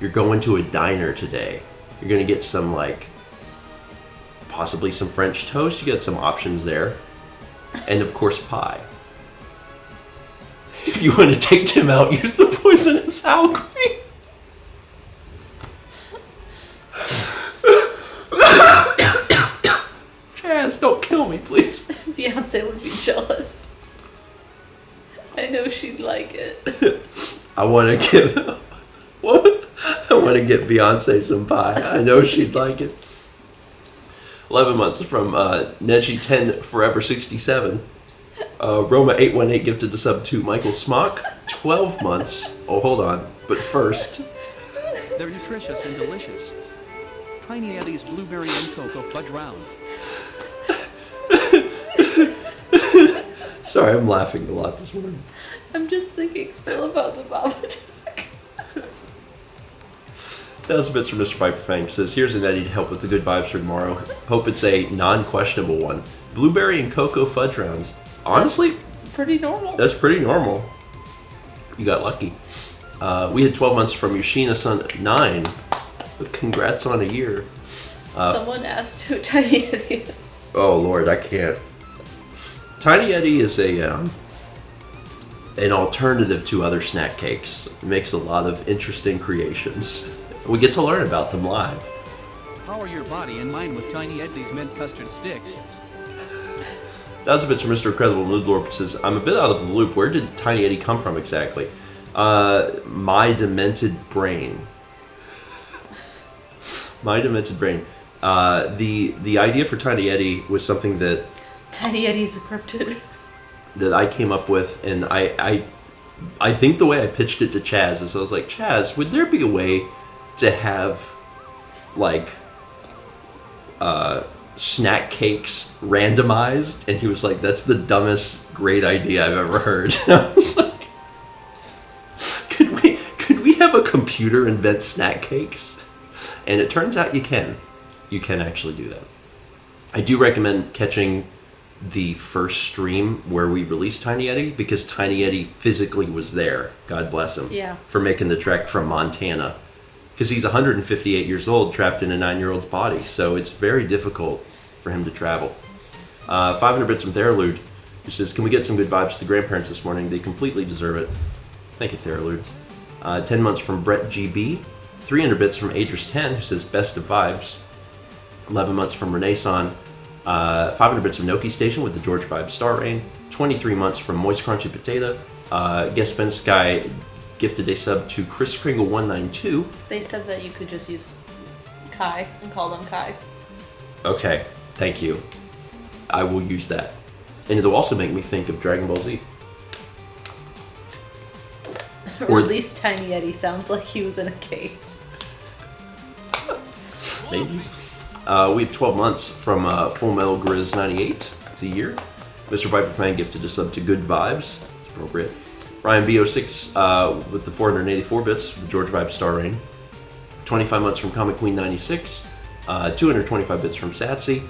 You're going to a diner today. You're going to get some, like, possibly some French toast. You got some options there. And, of course, pie. If you want to take Tim out, use the poisonous owl cream. Chaz, don't kill me, please. Beyonce would be jealous. I know she'd like it. I want to give... What? I want to get Beyonce some pie. I know she'd like it. 11 months from Neji10 Forever 67. Roma 818 gifted a sub to Michael Smock. 12 months. Oh, hold on. But first... They're nutritious and delicious. Tiny Eddie's blueberry and cocoa fudge rounds. Sorry, I'm laughing a lot this morning. I'm just thinking still about the Babadook. 1,000 bits from Mr. Viper Fang says, here's an Eddie to help with the good vibes for tomorrow. Hope it's a non-questionable one. Blueberry and cocoa fudge rounds. Honestly, That's pretty normal. that's pretty normal. You got lucky. We had 12 months from Yoshina Sun 9. Congrats on a year. Someone asked who Tiny Eddie is. Oh Lord, I can't. Tiny Eddie is an alternative to other snack cakes. It makes a lot of interesting creations. We get to learn about them live. Power your body and mind with Tiny Eddie's mint custard sticks. 1,000 bits from Mr. Incredible Moodlord says, I'm a bit out of the loop. Where did Tiny Eddie come from exactly? My demented brain. My demented brain. The idea for Tiny Eddie was something that Tiny Eddie's a cryptid. that I came up with, and I think the way I pitched it to Chaz is I was like, Chaz, would there be a way to have like snack cakes randomized? And he was like, that's the dumbest great idea I've ever heard. And I was like, could we have a computer invent snack cakes? And it turns out you can actually do that. I do recommend catching the first stream where we released Tiny Eddie, because Tiny Eddie physically was there, God bless him, Yeah. for making the trek from Montana, because he's 158 years old trapped in a 9-year-old's body, so it's very difficult for him to travel. 500 bits from Theralude, who says, can we get some good vibes to the grandparents this morning? They completely deserve it. Thank you, Theralude. 10 months from Brett GB. 300 bits from Adris10, who says, best of vibes. 11 months from Renaissance. 500 bits from Noki Station with the George Vibe Star Rain. 23 months from Moist Crunchy Potato. Guest Ben Sky gifted a sub to Chris Kringle 192. They said that you could just use Kai and call them Kai. Okay, thank you. I will use that. And it'll also make me think of Dragon Ball Z. Or at least Tiny Eddie sounds like he was in a cage. Maybe. We have 12 months from Full Metal Grizz 98. It's a year. Mr. Viper Fan gifted a sub to Good Vibes. It's appropriate. Ryan B06 with the 484 bits, the George Vibe Star Rain. 25 months from Comic Queen 96. 225 bits from Satsy.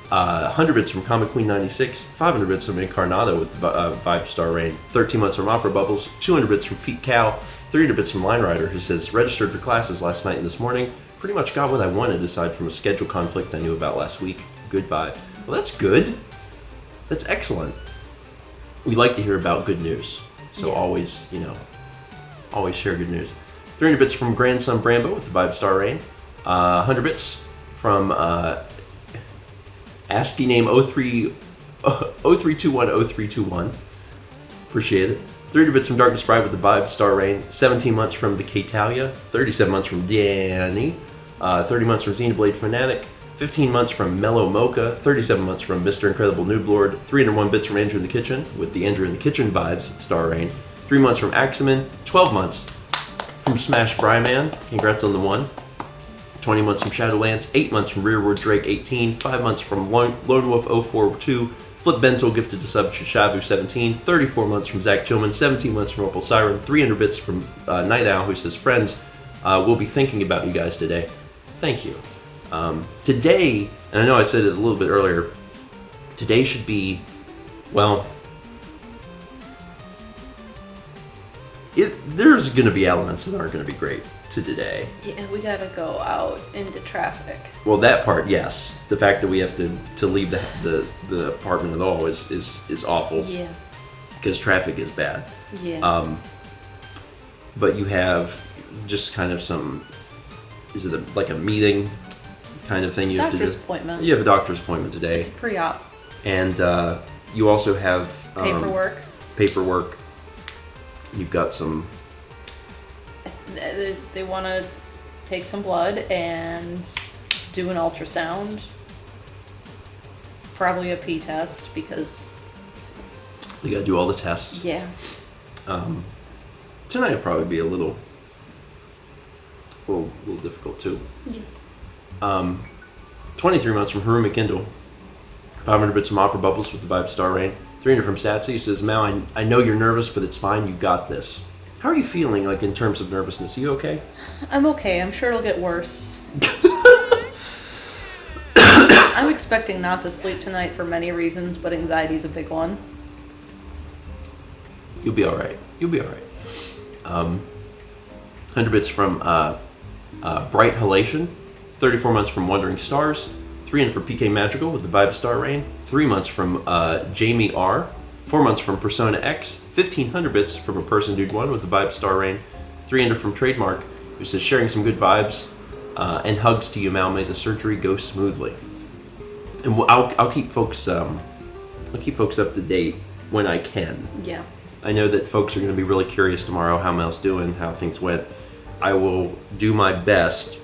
100 bits from Comic Queen 96. 500 bits from Incarnado with the Vibe Star Rain. 13 months from Opera Bubbles. 200 bits from Pete Cow. 300 bits from Line Rider, who says, registered for classes last night and this morning. Pretty much got what I wanted aside from a schedule conflict I knew about last week. Goodbye. Well, that's good. That's excellent. We like to hear about good news. So Yeah. always, always share good news. 300 bits from Grandson Brambo with the 5-star rating. 100 bits from ASCII name 03210321. Appreciate it. 30 bits from Darkness Bride with the 5-star rating. 17 months from the Katalia. 37 months from Danny. 30 months from Xenoblade Fanatic. 15 months from Mellow Mocha. 37 months from Mr. Incredible Nooblord. 301 bits from Andrew in the Kitchen with the Andrew in the Kitchen vibes star rating. 3 months from Aximan. 12 months from Smash Bryman. Congrats on the 1. 20 months from Shadowlands. 8 months from Rearward Drake 18. 5 months from Lone Wolf 042. Flip Bento gifted to sub Shishabu 17. 34 months from Zach Tillman. 17 months from Opal Siren. 300 bits from Night Owl, who says, friends, we'll be thinking about you guys today. Thank you. Today, and I know I said it a little bit earlier, today should be, well, there's going to be elements that aren't going to be great to today. Yeah, we gotta go out into traffic. Well, that part, yes. The fact that we have to leave the apartment at all is awful. Yeah. Because traffic is bad. Yeah. But you have just kind of some, is it like a meeting kind of thing you have to do? Doctor's appointment. You have a doctor's appointment today. It's a pre-op. And you also have Paperwork. You've got some. They want to take some blood and do an ultrasound. Probably a pee test because. They got to do all the tests. Yeah. Tonight will probably be a little difficult too. Yeah. 23 months from Haru McKindle. 500 bits from Opera Bubbles with the 5-star rating. 300 from Satsy, who says, Mal, I know you're nervous, but it's fine. You got this. How are you feeling, like, in terms of nervousness? Are you okay? I'm okay. I'm sure it'll get worse. I'm expecting not to sleep tonight for many reasons, but anxiety's a big one. You'll be all right. You'll be all right. 100 bits from Bright Halation. 34 months from Wandering Stars. 300 for PK Magical with the 5-star rating. 3 months from Jamie R. 4 months from Persona X. 1,500 bits from A Person Dude 1 with the 5-star rating. 300 from Trademark, who says, sharing some good vibes and hugs to you, Mal. May the surgery go smoothly. And I'll keep folks up to date when I can. Yeah. I know that folks are going to be really curious tomorrow how Mel's doing, how things went. I will do my best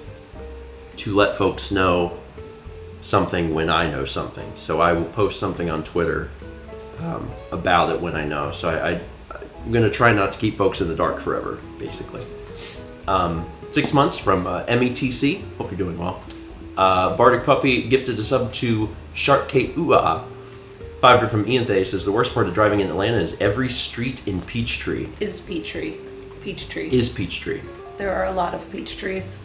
to let folks know something when I know something. So I will post something on Twitter about it when I know. So I'm going to try not to keep folks in the dark forever, basically. 6 months from METC. Hope you're doing well. Bardic Puppy gifted a sub to Shark Kate Uaa. 500 from Ian Thay says, the worst part of driving in Atlanta is every street in Peachtree. Is Peachtree. Peachtree. Is Peachtree. There are a lot of peach trees.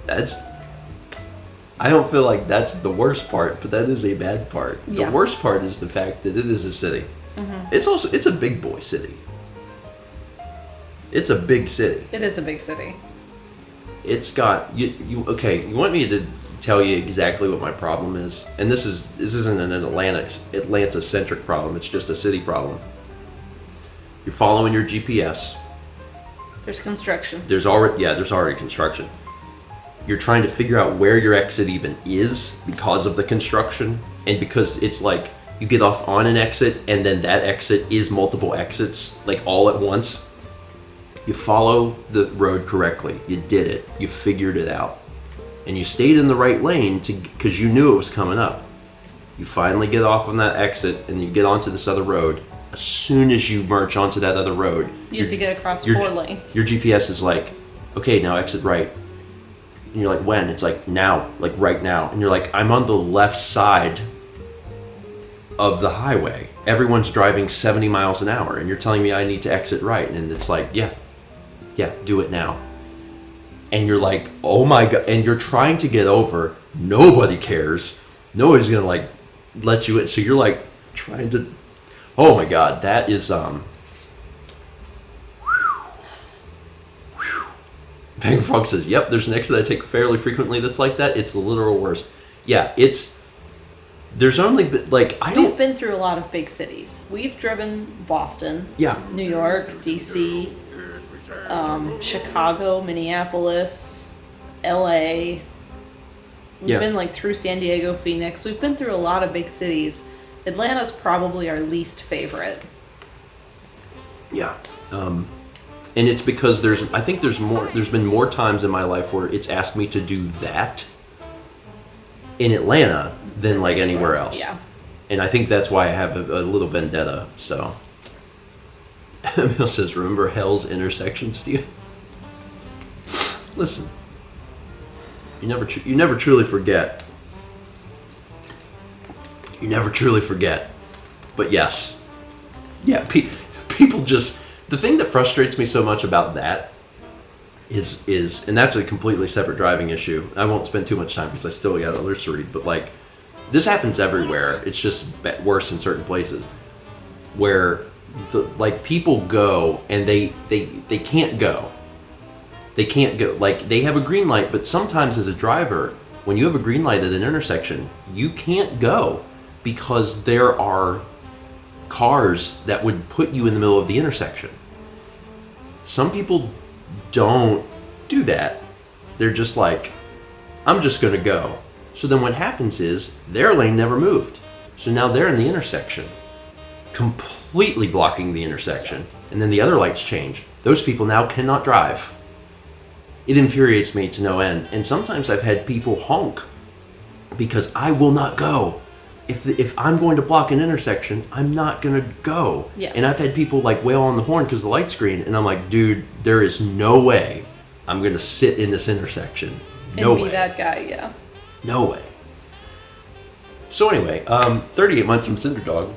I don't feel like that's the worst part, but that is a bad part. Yeah. The worst part is the fact that it is a city. Mm-hmm. It's a big boy city. It's a big city. It is a big city. It's got you want me to tell you exactly what my problem is? And this isn't an Atlanta centric problem, it's just a city problem. You're following your GPS. There's construction. There's already construction. You're trying to figure out where your exit even is because of the construction, and because it's like you get off on an exit and then that exit is multiple exits, like all at once. You follow the road correctly. You did it. You figured it out. And you stayed in the right lane because you knew it was coming up. You finally get off on that exit and you get onto this other road. As soon as you merge onto that other road, you have to get across 4 lanes. Your GPS is like, okay, now exit right. And you're like, when? It's like, now, like right now. And you're like, I'm on the left side of the highway. Everyone's driving 70 miles an hour and you're telling me I need to exit right. And it's like, yeah, do it now. And you're like, oh my God. And you're trying to get over. Nobody cares. Nobody's going to like let you in. So you're like trying to, oh my God, that is, Bang Frog says, yep, there's an exit I take fairly frequently that's like that. It's the literal worst. Yeah, there's only, like, We've been through a lot of big cities. We've driven Boston, yeah, New York, DC, Chicago, Minneapolis, LA. We've been like through San Diego, Phoenix. We've been through a lot of big cities. Atlanta's probably our least favorite. Yeah. And it's because there's been more times in my life where it's asked me to do that in Atlanta than like anywhere else. Yeah. And I think that's why I have a little vendetta, so. Emil says, remember Hell's intersection, Steve? Listen. You never truly forget. You never truly forget. But yes. Yeah, people just... The thing that frustrates me so much about that is, and that's a completely separate driving issue. I won't spend too much time because I still got others to read, but like, this happens everywhere. It's just worse in certain places where people go and they can't go. They can't go. Like, they have a green light, but sometimes as a driver, when you have a green light at an intersection, you can't go because there are cars that would put you in the middle of the intersection. Some people don't do that. They're just like, I'm just going to go. So then what happens is their lane never moved. So now they're in the intersection, completely blocking the intersection. And then the other lights change. Those people now cannot drive. It infuriates me to no end. And sometimes I've had people honk because I will not go. If I'm going to block an intersection, I'm not going to go. Yeah. And I've had people like wail on the horn because the light's green. And I'm like, dude, there is no way I'm going to sit in this intersection. No way. And be that guy, yeah. No way. So anyway, 38 months from Cinderdog.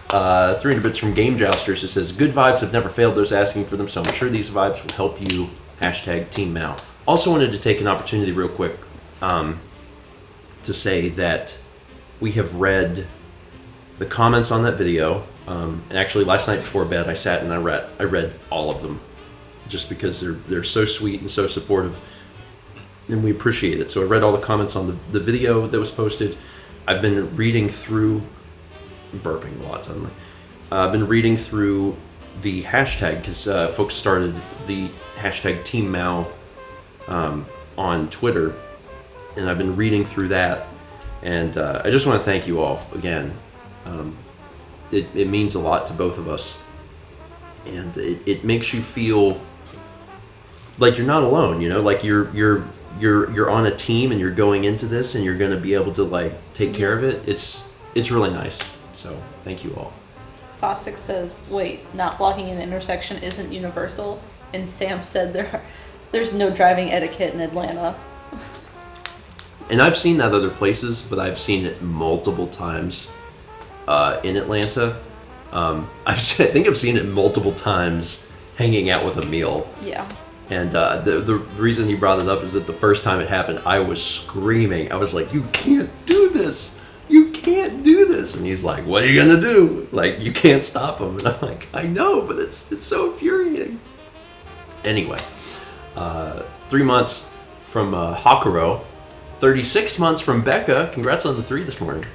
300 bits from Game Jousters. It says, good vibes have never failed those asking for them, so I'm sure these vibes will help you. Hashtag Team Mal. Also wanted to take an opportunity real quick to say that we have read the comments on that video. And actually last night before bed I sat and I read all of them just because they're so sweet and so supportive. And we appreciate it. So I read all the comments on the video that was posted. I've been reading through... I'm burping a lot suddenly. I've been reading through the hashtag because folks started the hashtag Team Mal on Twitter. And I've been reading through that. And I just want to thank you all again. It means a lot to both of us. And it makes you feel like you're not alone, you know, like you're on a team and you're going into this and you're going to be able to like take care of it. It's really nice. So thank you all. Fossick says, wait, not blocking an intersection isn't universal. And Sam said there's no driving etiquette in Atlanta. And I've seen that other places, but I've seen it multiple times in Atlanta. I think I've seen it multiple times hanging out with Emil. Yeah. And the reason he brought it up is that the first time it happened, I was screaming. I was like, you can't do this. You can't do this. And he's like, what are you going to do? Like, you can't stop him. And I'm like, I know, but it's so infuriating. Anyway, 3 months from Hakuro. 36 months from Becca. Congrats on the 3 this morning.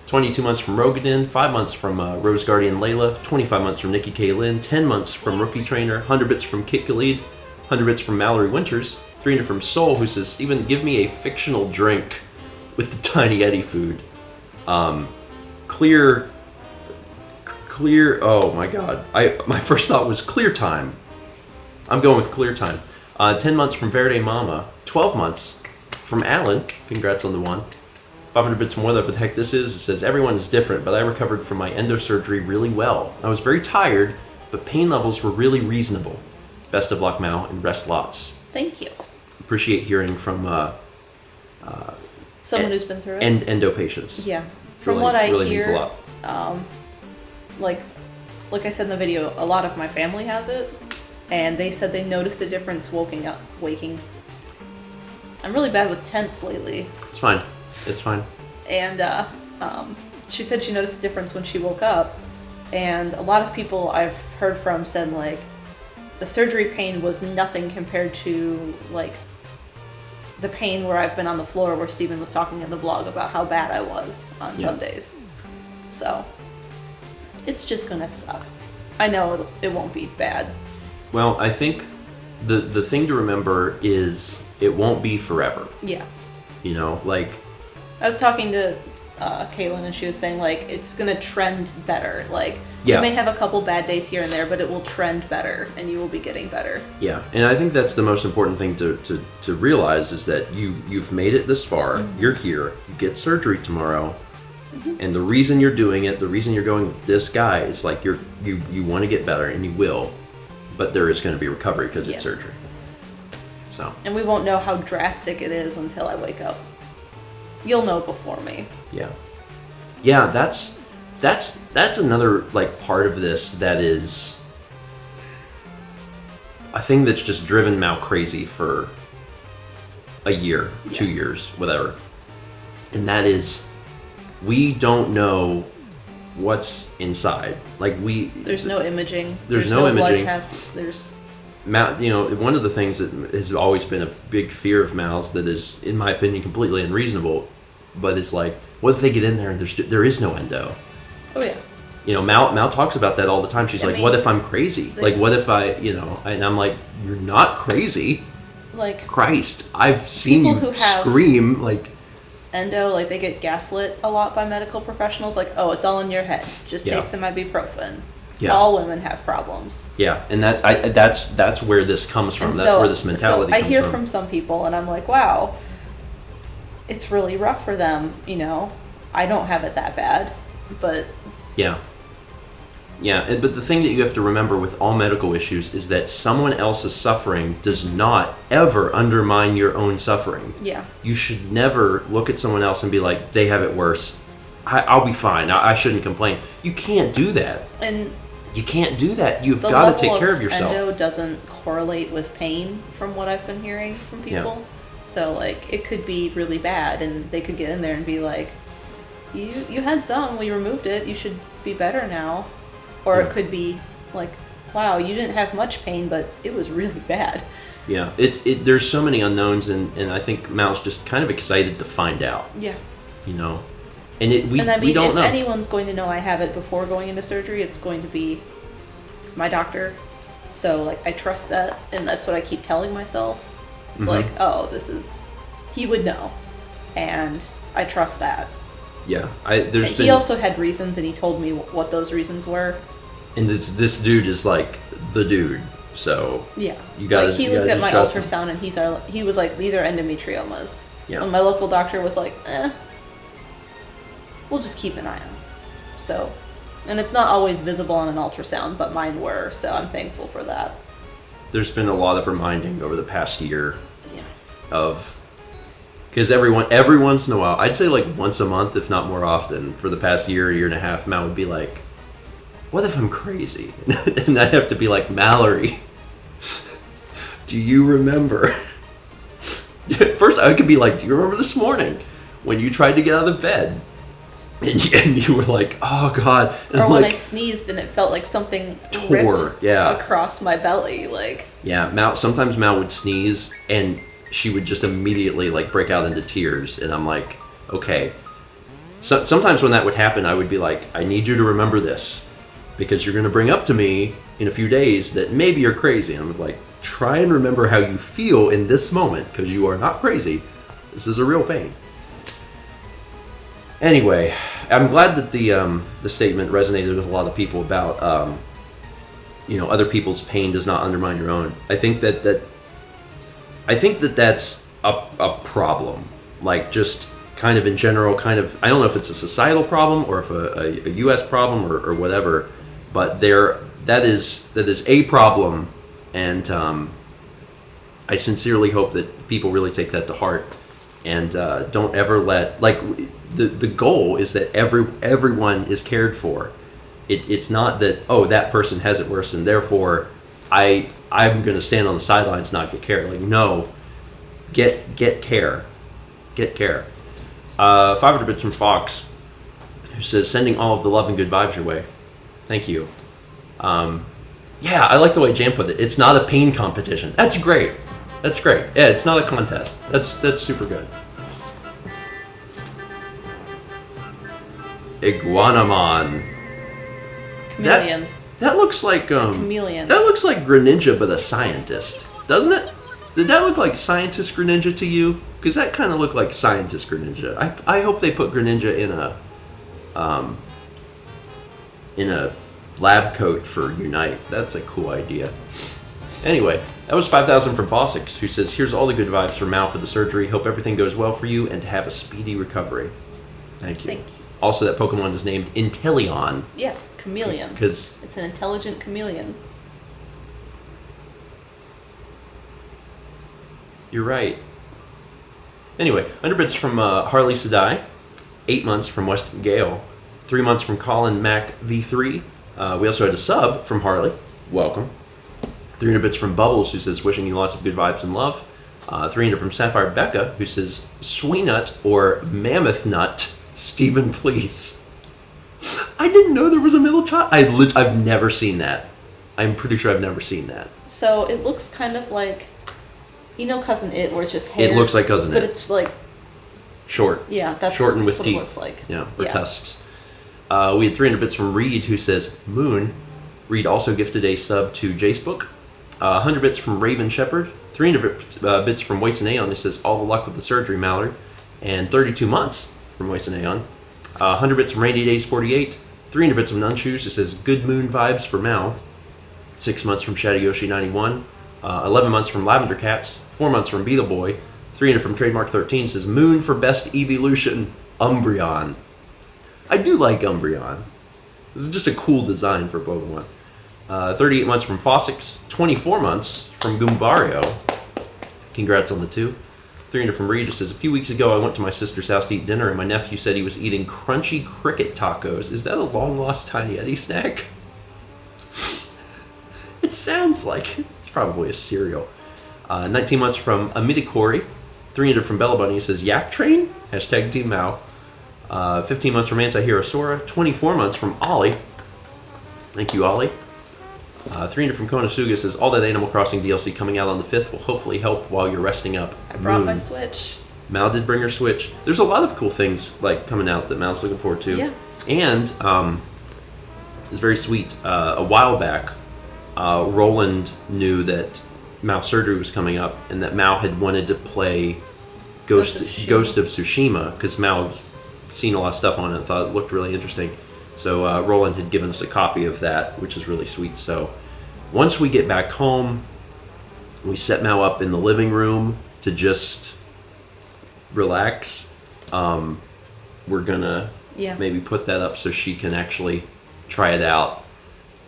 22 months from Rogadin. 5 months from Rose Guardian Layla. 25 months from Nikki K. Lynn. 10 months from Rookie Trainer. 100 bits from Kit Khalid. 100 bits from Mallory Winters. 300 from Soul, who says, Steven, give me a fictional drink with the Tiny Eddie food. Clear, oh my god. My first thought was Clear Time. I'm going with Clear Time. 10 months from Verde Mama. 12 months from Alan. Congrats on the 1. 500 bits more that what the heck this is. It says, everyone is different, but I recovered from my endosurgery really well. I was very tired, but pain levels were really reasonable. Best of luck, Mal, and rest lots. Thank you. Appreciate hearing from someone who's been through it. And endo patients. Yeah. From really, what I really hear, means a lot. like I said in the video, a lot of my family has it, and they said they noticed a difference waking. I'm really bad with tense lately. It's fine. It's fine. And she said she noticed a difference when she woke up, and a lot of people I've heard from said like the surgery pain was nothing compared to like the pain where I've been on the floor where Steven was talking in the vlog about how bad I was on some days. So it's just gonna suck. I know it won't be bad. Well, I think the thing to remember is it won't be forever. Yeah. You know, like... I was talking to Caitlin, and she was saying, like, it's going to trend better. Like, Yeah. you may have a couple bad days here and there, but it will trend better, and you will be getting better. Yeah, and I think that's the most important thing to realize is that you've made it this far. Mm-hmm. You're here. You get surgery tomorrow, and the reason you're doing it, the reason you're going with this guy is like you want to get better, and you will, but there is going to be recovery because it's surgery. So. And we won't know how drastic it is until I wake up. You'll know before me. Yeah. Yeah, that's another like part of this that is a thing that's just driven Mal crazy for a year, 2 years, whatever. And that is we don't know what's inside. Like there's no imaging. There's no imaging. Blood tests. There's Mal, you know, one of the things that has always been a big fear of Mal's that is, in my opinion, completely unreasonable, but it's like, what if they get in there and there is no endo? Oh, yeah. You know, Mal talks about that all the time. She's like, what if I'm crazy? Like, what if I, you know, and I'm like, you're not crazy. Like, Christ, I've seen you scream, like... Endo, like, they get gaslit a lot by medical professionals. Like, oh, it's all in your head. Just take some ibuprofen. Yeah. All women have problems. Yeah, and that's where this comes from. And that's where this mentality comes from. I hear from some people, and I'm like, wow, it's really rough for them, you know. I don't have it that bad, but... Yeah. Yeah, but the thing that you have to remember with all medical issues is that someone else's suffering does not ever undermine your own suffering. Yeah. You should never look at someone else and be like, they have it worse. I'll be fine. I shouldn't complain. You can't do that. And... You can't do that. You've got to take care of yourself. Endo doesn't correlate with pain, from what I've been hearing from people. Yeah. So, like, it could be really bad, and they could get in there and be like, you had some, we removed it, you should be better now. Or it could be like, wow, you didn't have much pain, but it was really bad. Yeah, there's so many unknowns, and I think Mal's just kind of excited to find out. Yeah. You know? And we don't know. If anyone's going to know I have it before going into surgery, it's going to be my doctor. So, like, I trust that, and that's what I keep telling myself. It's like, oh, he would know, and I trust that. Yeah, he also had reasons, and he told me what those reasons were. And this dude is like the dude, so yeah, you got. Like, he looked at my ultrasound, and he was like, these are endometriomas. Yeah. And my local doctor was like, we'll just keep an eye on. So, and it's not always visible on an ultrasound, but mine were, so I'm thankful for that. There's been a lot of reminding over the past year of, because every once in a while, I'd say like once a month, if not more often, for the past year and a half, Mal would be like, what if I'm crazy? And I'd have to be like, Mallory, do you remember? First, I could be like, do you remember this morning when you tried to get out of bed? And you were like, oh God. And or when I sneezed and it felt like something ripped across my belly. Like, yeah, sometimes Mal would sneeze and she would just immediately like break out into tears. And I'm like, okay. So sometimes when that would happen, I would be like, I need you to remember this, because you're going to bring up to me in a few days that maybe you're crazy. And I'm like, try and remember how you feel in this moment, because you are not crazy. This is a real pain. Anyway, I'm glad that the statement resonated with a lot of people about other people's pain does not undermine your own. I think that's a problem. Like, just kind of in general, I don't know if it's a societal problem or if a U.S. problem or whatever, but that is a problem, and I sincerely hope that people really take that to heart and don't ever let, like, the goal is that everyone is cared for. It's not that, oh, that person has it worse and therefore I'm going to stand on the sidelines and not get care. Like, no, get care. Get care. 500 bits from Fox, who says, sending all of the love and good vibes your way. Thank you. Yeah, I like the way Jan put it. It's not a pain competition. That's great. That's great. Yeah, it's not a contest. That's super good. Iguanamon. Chameleon. That looks like chameleon. That looks like Greninja, but a scientist. Doesn't it? Did that look like Scientist Greninja to you? Because that kind of looked like Scientist Greninja. I hope they put Greninja in a lab coat for Unite. That's a cool idea. Anyway, that was 5,000 from Fossix, who says, here's all the good vibes from Mal for the surgery. Hope everything goes well for you and to have a speedy recovery. Thank you. Thank you. Also, that Pokemon is named Inteleon. Yeah, chameleon. Because it's an intelligent chameleon. you're right. Anyway, 100 bits from Harley Sadai. 8 months from Weston Gale. 3 months from Colin Mac V3. We also had a sub from Harley. Welcome. 300 bits from Bubbles, who says, wishing you lots of good vibes and love. 300 from Sapphire Becca, who says, Sweenut or Mammoth Nut, Stephen, please. I didn't know there was a middle child. I've never seen that. I'm pretty sure I've never seen that. So it looks kind of like, Cousin It, where it's just hair. It looks like Cousin It. But it's like... short. Yeah, that's shortened with what teeth. It looks like. Yeah, or tusks. We had 300 bits from Reed, who says, Moon. Reed also gifted a sub to Jace Book. 100 bits from Raven Shepherd. 300 bits from Wason Aeon, who says, all the luck with the surgery, Mallard. And 32 months from Wason Aeon. 100 bits from Rainy Days 48. 300 bits from Nunshoes, who says, good moon vibes for Mal. 6 months from Shadow Yoshi 91. 11 months from Lavender Cats. 4 months from Beetle Boy. 300 from Trademark 13 says, Moon for best evolution, Umbreon. I do like Umbreon. This is just a cool design for Pokemon. 38 months from Fossix. 24 months from Goombario. Congrats on the 2. 300 from Reed says, a few weeks ago I went to my sister's house to eat dinner and my nephew said he was eating crunchy cricket tacos. Is that a long-lost Tiny Eddie snack? It sounds like it. It's probably a cereal. 19 months from Amidikori. 300 from Bella Bunny, who says, Yak Train? Hashtag Team Mao. 15 months from Antihero Sora. 24 months from Ollie. Thank you, Ollie. 300 from Konosuga says, all that Animal Crossing DLC coming out on the 5th will hopefully help while you're resting up. I brought my Switch. Mal did bring her Switch. There's a lot of cool things like coming out that Mal's looking forward to. Yeah. And it's very sweet. A while back, Roland knew that Mal's surgery was coming up and that Mal had wanted to play Ghost of Tsushima because Mal's seen a lot of stuff on it and thought it looked really interesting. So Roland had given us a copy of that, which is really sweet. So once we get back home, we set Mal up in the living room to just relax. We're gonna maybe put that up so she can actually try it out.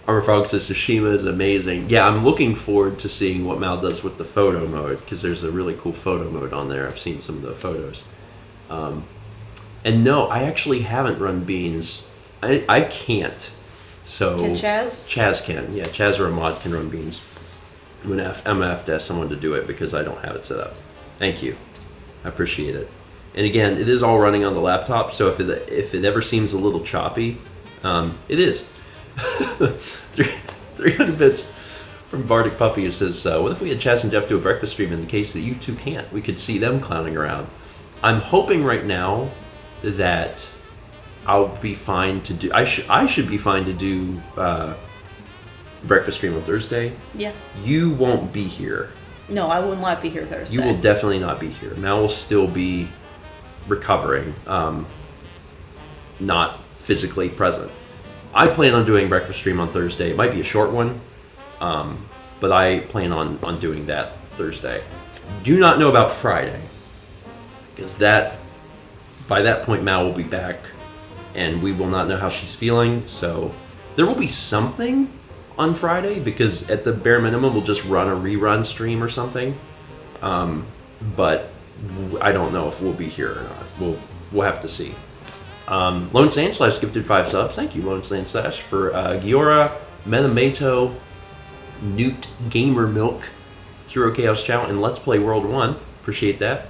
Armor Frog says Tsushima is amazing. Yeah, I'm looking forward to seeing what Mal does with the photo mode because there's a really cool photo mode on there. I've seen some of the photos. And no, I actually haven't run beans. I can't. So Can Chaz? Chaz can. Yeah, Chaz or a mod can run beans. I'm gonna have to ask someone to do it because I don't have it set up. Thank you. I appreciate it. And again, it is all running on the laptop, so if it ever seems a little choppy, it is. 300 bits from Bardic Puppy, who says, what if we had Chaz and Jeff do a breakfast stream in the case that you two can't? We could see them clowning around. I'm hoping right now that I'll be fine to do... I should be fine to do breakfast stream on Thursday. Yeah. You won't be here. No, I will not be here Thursday. You will definitely not be here. Mal will still be recovering, not physically present. I plan on doing breakfast stream on Thursday. It might be a short one, but I plan on doing that Thursday. Do not know about Friday, because by that point Mal will be back, and we will not know how she's feeling. So there will be something on Friday, because at the bare minimum we'll just run a rerun stream or something. But I don't know if we'll be here or not. We'll have to see. Lone Sand Slash gifted 5 subs. Thank you, Lone Sand Slash, for Giora, Metamato, Newt, Gamer Milk, Hero Chaos Chow, and Let's Play World 1. Appreciate that.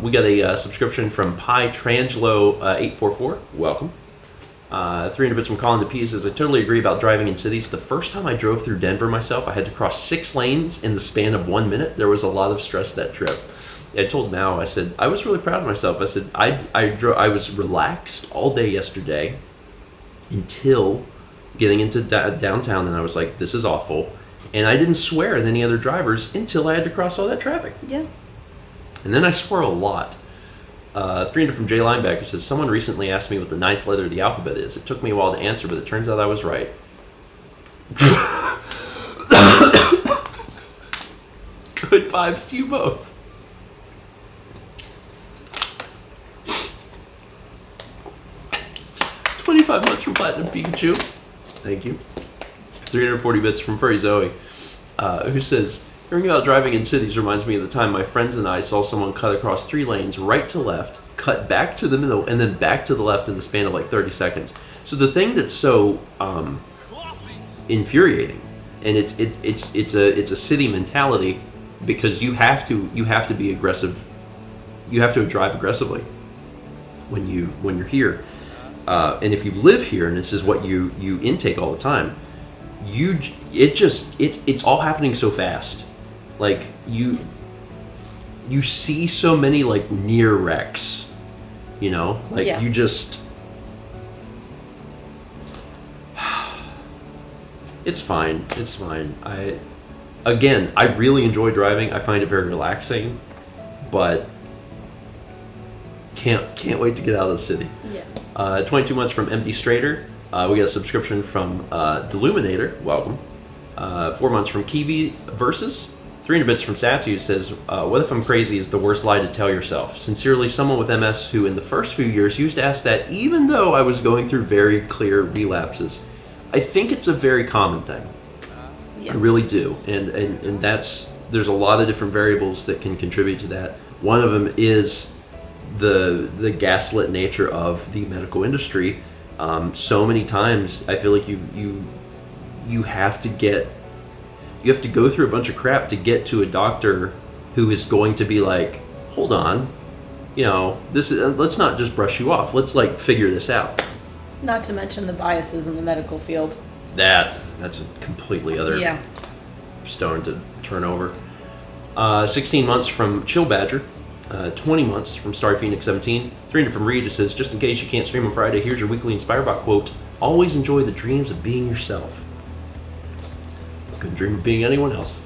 We got a subscription from Pi Trangelo 844. Welcome. 300 bits from Colin DeP says, I totally agree about driving in cities. The first time I drove through Denver myself, I had to cross 6 lanes in the span of 1 minute. There was a lot of stress that trip. I told Mao, I said, I was really proud of myself. I said, I was relaxed all day yesterday until getting into downtown, and I was like, this is awful. And I didn't swear at any other drivers until I had to cross all that traffic. Yeah. And then I swore a lot. 300 from Jay Linebacker says, someone recently asked me what the 9th letter of the alphabet is. It took me a while to answer, but it turns out I was right. Good vibes to you both. $25 months from Platinum Pikachu. Thank you. 340 bits from Furry Zoe, who says, hearing about driving in cities reminds me of the time my friends and I saw someone cut across 3 lanes, right to left, cut back to the middle, and then back to the left in the span of like 30 seconds. So the thing that's so infuriating, and it's a city mentality, because you have to be aggressive. You have to drive aggressively when you're here, and if you live here and this is what you intake all the time, it's all happening so fast. Like you see so many like near wrecks, you know, like Yeah. you just. It's fine. It's fine. I really enjoy driving. I find it very relaxing, but can't wait to get out of the city. Yeah. 22 months from Empty Strader. We got a subscription from Deluminator. Welcome. 4 months from Kiwi Versus. 300 bits from Satu says, what if I'm crazy is the worst lie to tell yourself? Sincerely, someone with MS who in the first few years used to ask that even though I was going through very clear relapses. I think it's a very common thing. Yeah. I really do. And there's a lot of different variables that can contribute to that. One of them is the gaslit nature of the medical industry. So many times I feel like you have to go through a bunch of crap to get to a doctor who is going to be like, hold on, you know, let's not just brush you off. Let's like figure this out. Not to mention the biases in the medical field. That's a completely other stone to turn over. 16 months from Chill Badger. 20 months from Star Phoenix 17. 300 from Reed, who says, just in case you can't stream on Friday, here's your weekly Inspirebot quote. Always enjoy the dreams of being yourself. Couldn't dream of being anyone else.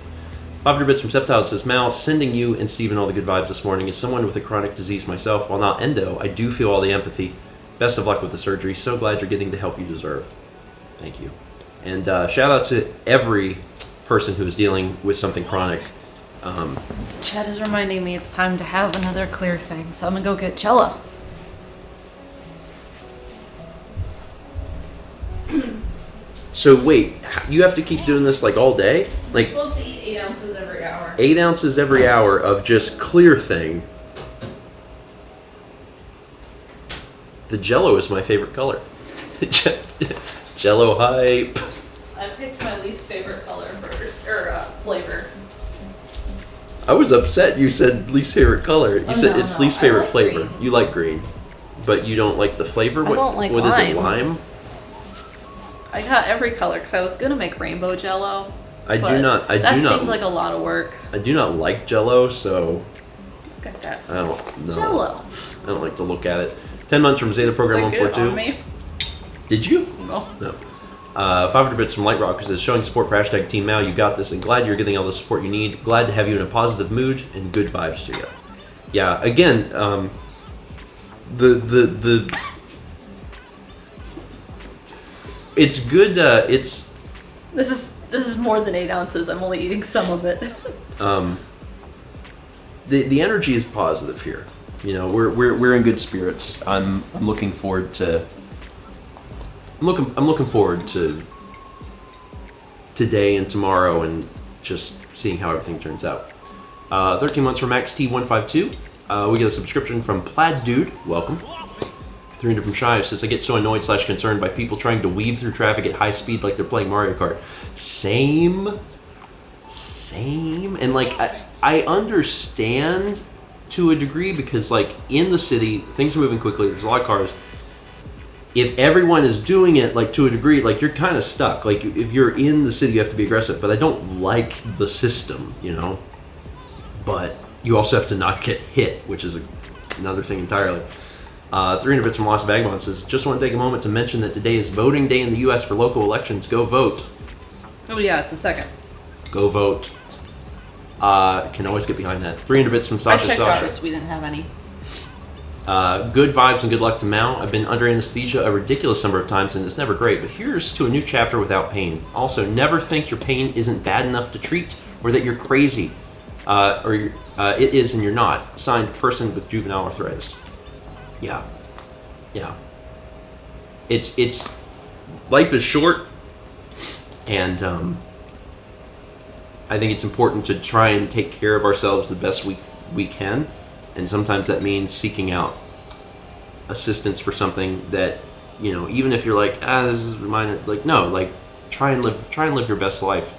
500 bits from Septile says, Mal, sending you and Steven all the good vibes this morning. As someone with a chronic disease myself, while not endo, I do feel all the empathy. Best of luck with the surgery. So glad you're getting the help you deserve. Thank you. And shout out to every person who is dealing with something chronic. Chad is reminding me it's time to have another clear thing, so I'm gonna go get Jello. So wait, you have to keep doing this like all day? Like You're supposed to eat 8 ounces every hour. 8 ounces every hour of just clear thing. The Jello is my favorite color. Jello hype. I picked my least favorite color first, or flavor. I was upset you said least favorite color. You said no, it's no, least I favorite like flavor. green. You like green. But you don't like the flavor? I don't like what is it, lime. lime? I got every color because I was gonna make rainbow Jello. I do not That seemed like a lot of work. I do not like Jello, so Look at that. I don't know. Jello. I don't like to look at it. 10 months from Zeta Program Did it get 142. on me? Did you? No. No. 500 bits from Light Rock, who says, showing support for hashtag Team Mal, you got this, and glad you're getting all the support you need. Glad to have you in a positive mood and good vibes to you. Yeah, again, it's good, This is more than 8 ounces. I'm only eating some of it. the energy is positive here. You know, we're in good spirits. I'm looking forward to today and tomorrow and just seeing how everything turns out. 13 months from Max T152. We get a subscription from Plaid Dude. Welcome. 300 from Shy says, I get so annoyed / concerned by people trying to weave through traffic at high speed like they're playing Mario Kart. Same. And like I understand to a degree because like in the city things are moving quickly. There's a lot of cars. If everyone is doing it like to a degree, like you're kind of stuck. Like if you're in the city, you have to be aggressive. But I don't like the system, you know. But you also have to not get hit, which is another thing entirely. 300 bits from Lost Vagabond says, just want to take a moment to mention that today is voting day in the U.S. for local elections. Go vote. Oh yeah, it's the second. Go vote. Can always get behind that. 300 bits from I Sasha checked Sasha. ours. We didn't have any. Good vibes and good luck to Mao. I've been under anesthesia a ridiculous number of times and it's never great, but here's to a new chapter without pain. Also, never think your pain isn't bad enough to treat or that you're crazy. It is and you're not. Signed, person with juvenile arthritis. Yeah. It's life is short, and I think it's important to try and take care of ourselves the best we can, and sometimes that means seeking out assistance for something that, you know, even if you're like, this is minor, like, no, like, try and live your best life.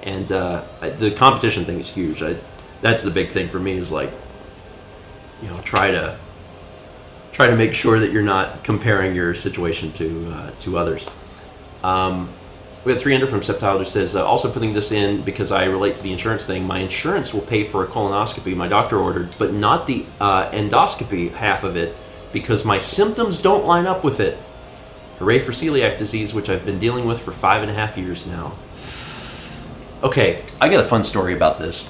And the competition thing is huge. That's the big thing for me, is like, you know, try to make sure that you're not comparing your situation to others. We have 300 from Septile, who says, also putting this in because I relate to the insurance thing. My insurance will pay for a colonoscopy my doctor ordered, but not the endoscopy half of it because my symptoms don't line up with it. Hooray for celiac disease, which I've been dealing with for 5.5 years now. Okay, I got a fun story about this.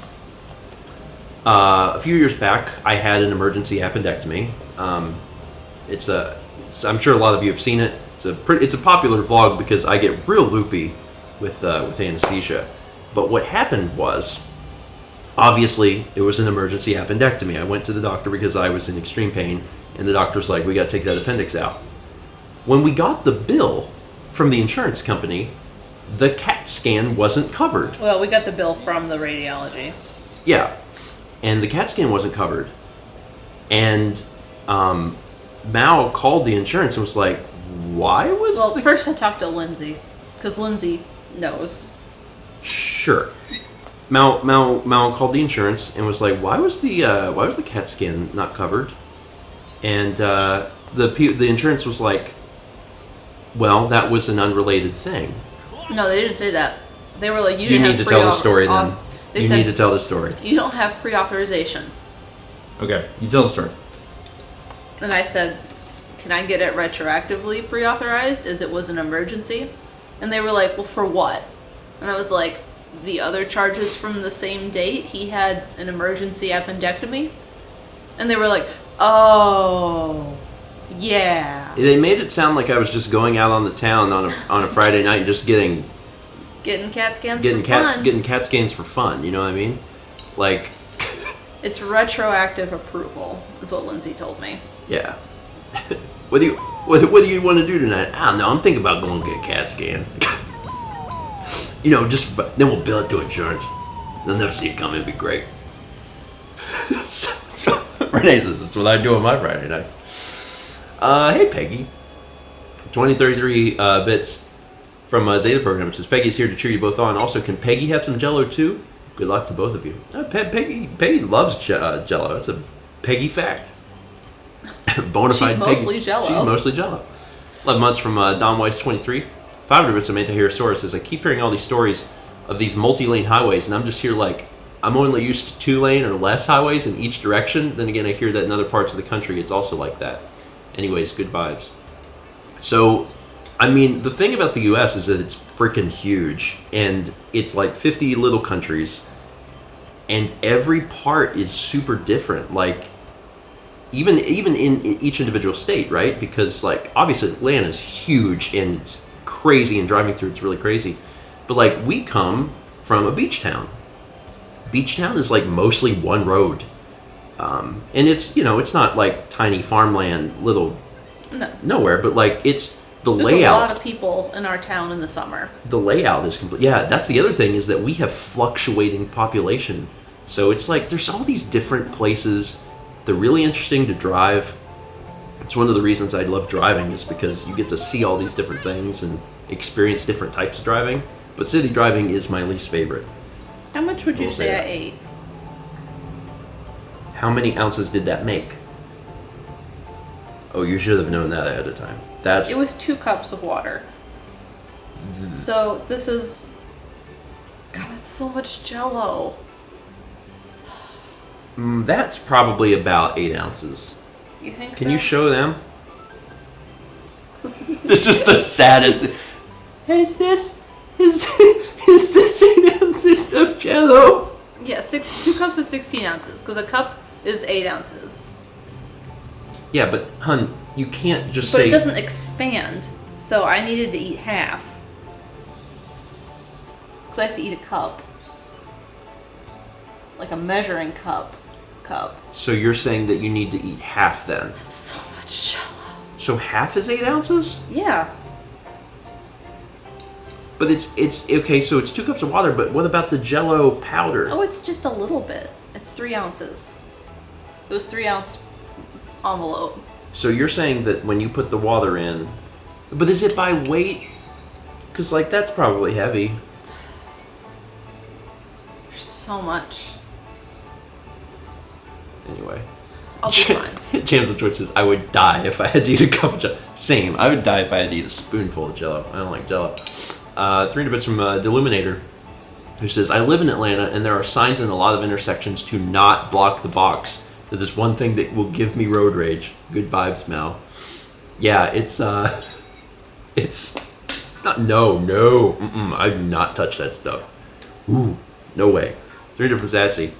A few years back, I had an emergency appendectomy. I'm sure a lot of you have seen it. It's a popular vlog because I get real loopy with anesthesia. But what happened was, obviously, it was an emergency appendectomy. I went to the doctor because I was in extreme pain, and the doctor's like, we got to take that appendix out. When we got the bill from the insurance company, the CAT scan wasn't covered. Well, we got the bill from the radiology. Yeah, and the CAT scan wasn't covered. And Mao called the insurance and was like, why was Well, first I talked to Lindsay, because Lindsay knows. Sure. Mao called the insurance and was like, why was the CAT scan not covered? And the insurance was like, well, that was an unrelated thing. No, they didn't say that. They were like, you need to tell the story then. You need to tell the story. You don't have pre-authorization. Okay, you tell the story. And I said, can I get it retroactively pre-authorized as it was an emergency? And they were like, well, for what? And I was like, the other charges from the same date, he had an emergency appendectomy. And they were like, oh, yeah. They made it sound like I was just going out on the town on a Friday night and just getting CAT scans getting for fun. Getting CAT scans for fun, you know what I mean? Like, it's retroactive approval, is what Lindsay told me. Yeah. What do you want to do tonight? I don't know. I'm thinking about going to get a CAT scan. You know, just then we'll bill it to insurance. They'll never see it coming. It'd be great. so Renee says that's what I do on my Friday night. Hey Peggy, 2033 bits from Zeta Program says Peggy's here to cheer you both on. Also, can Peggy have some Jello too? Good luck to both of you. Peggy loves Jello. It's a Peggy fact. Bonafide She's mostly Peggy. Jello. She's mostly Jello. 11 months from Don Weiss 23. 500 bits of Manta says I keep hearing all these stories of these multi-lane highways, and I'm just here like I'm only used to 2-lane or less highways in each direction. Then again, I hear that in other parts of the country it's also like that. Anyways, good vibes. So, I mean, the thing about the U.S. is that it's freaking huge, and it's like 50 little countries, and every part is super different. Like, even in each individual state, right? Because, like, obviously Atlanta's huge, and it's crazy, and driving through it's really crazy. But, like, we come from a beach town. Beach town is, like, mostly one road. And it's, you know, it's not like tiny farmland, little nowhere, but like it's the layout. There's a lot of people in our town in the summer. The layout is complete. Yeah, that's the other thing is that we have fluctuating population. So it's like there's all these different places. They're really interesting to drive. It's one of the reasons I love driving is because you get to see all these different things and experience different types of driving. But city driving is my least favorite. How much would you say I ate? How many ounces did that make? Oh, you should have known that ahead of time. It was 2 cups of water. So this is... God, that's so much Jello. That's probably about 8 ounces. You think so? Can you show them? This is the saddest. Is this Is this 8 ounces of Jello? Yeah, 2 cups is 16 ounces, because a cup is 8 ounces. Yeah, but hun, you can't just But say. it doesn't expand, so I needed to eat half. Because I have to eat a cup. Like a measuring cup. So you're saying that you need to eat half then? That's so much Jello. So half is 8 ounces? Yeah. But it's okay. So it's 2 cups of water. But what about the Jello powder? Oh, it's just a little bit. It's 3 ounces. It was 3-ounce envelope. So you're saying that when you put the water in, but is it by weight? Because like that's probably heavy. There's so much. Anyway. I'll be fine. James the Twitch says, I would die if I had to eat a cup of Jello. Same. I would die if I had to eat a spoonful of Jello. I don't like Jello. 300 bits from Deluminator, who says, I live in Atlanta, and there are signs in a lot of intersections to not block the box. That is one thing that will give me road rage. Good vibes, Mal. Yeah, it's not, no. I do not touch that stuff. Ooh, no way. 300 from Zatsy.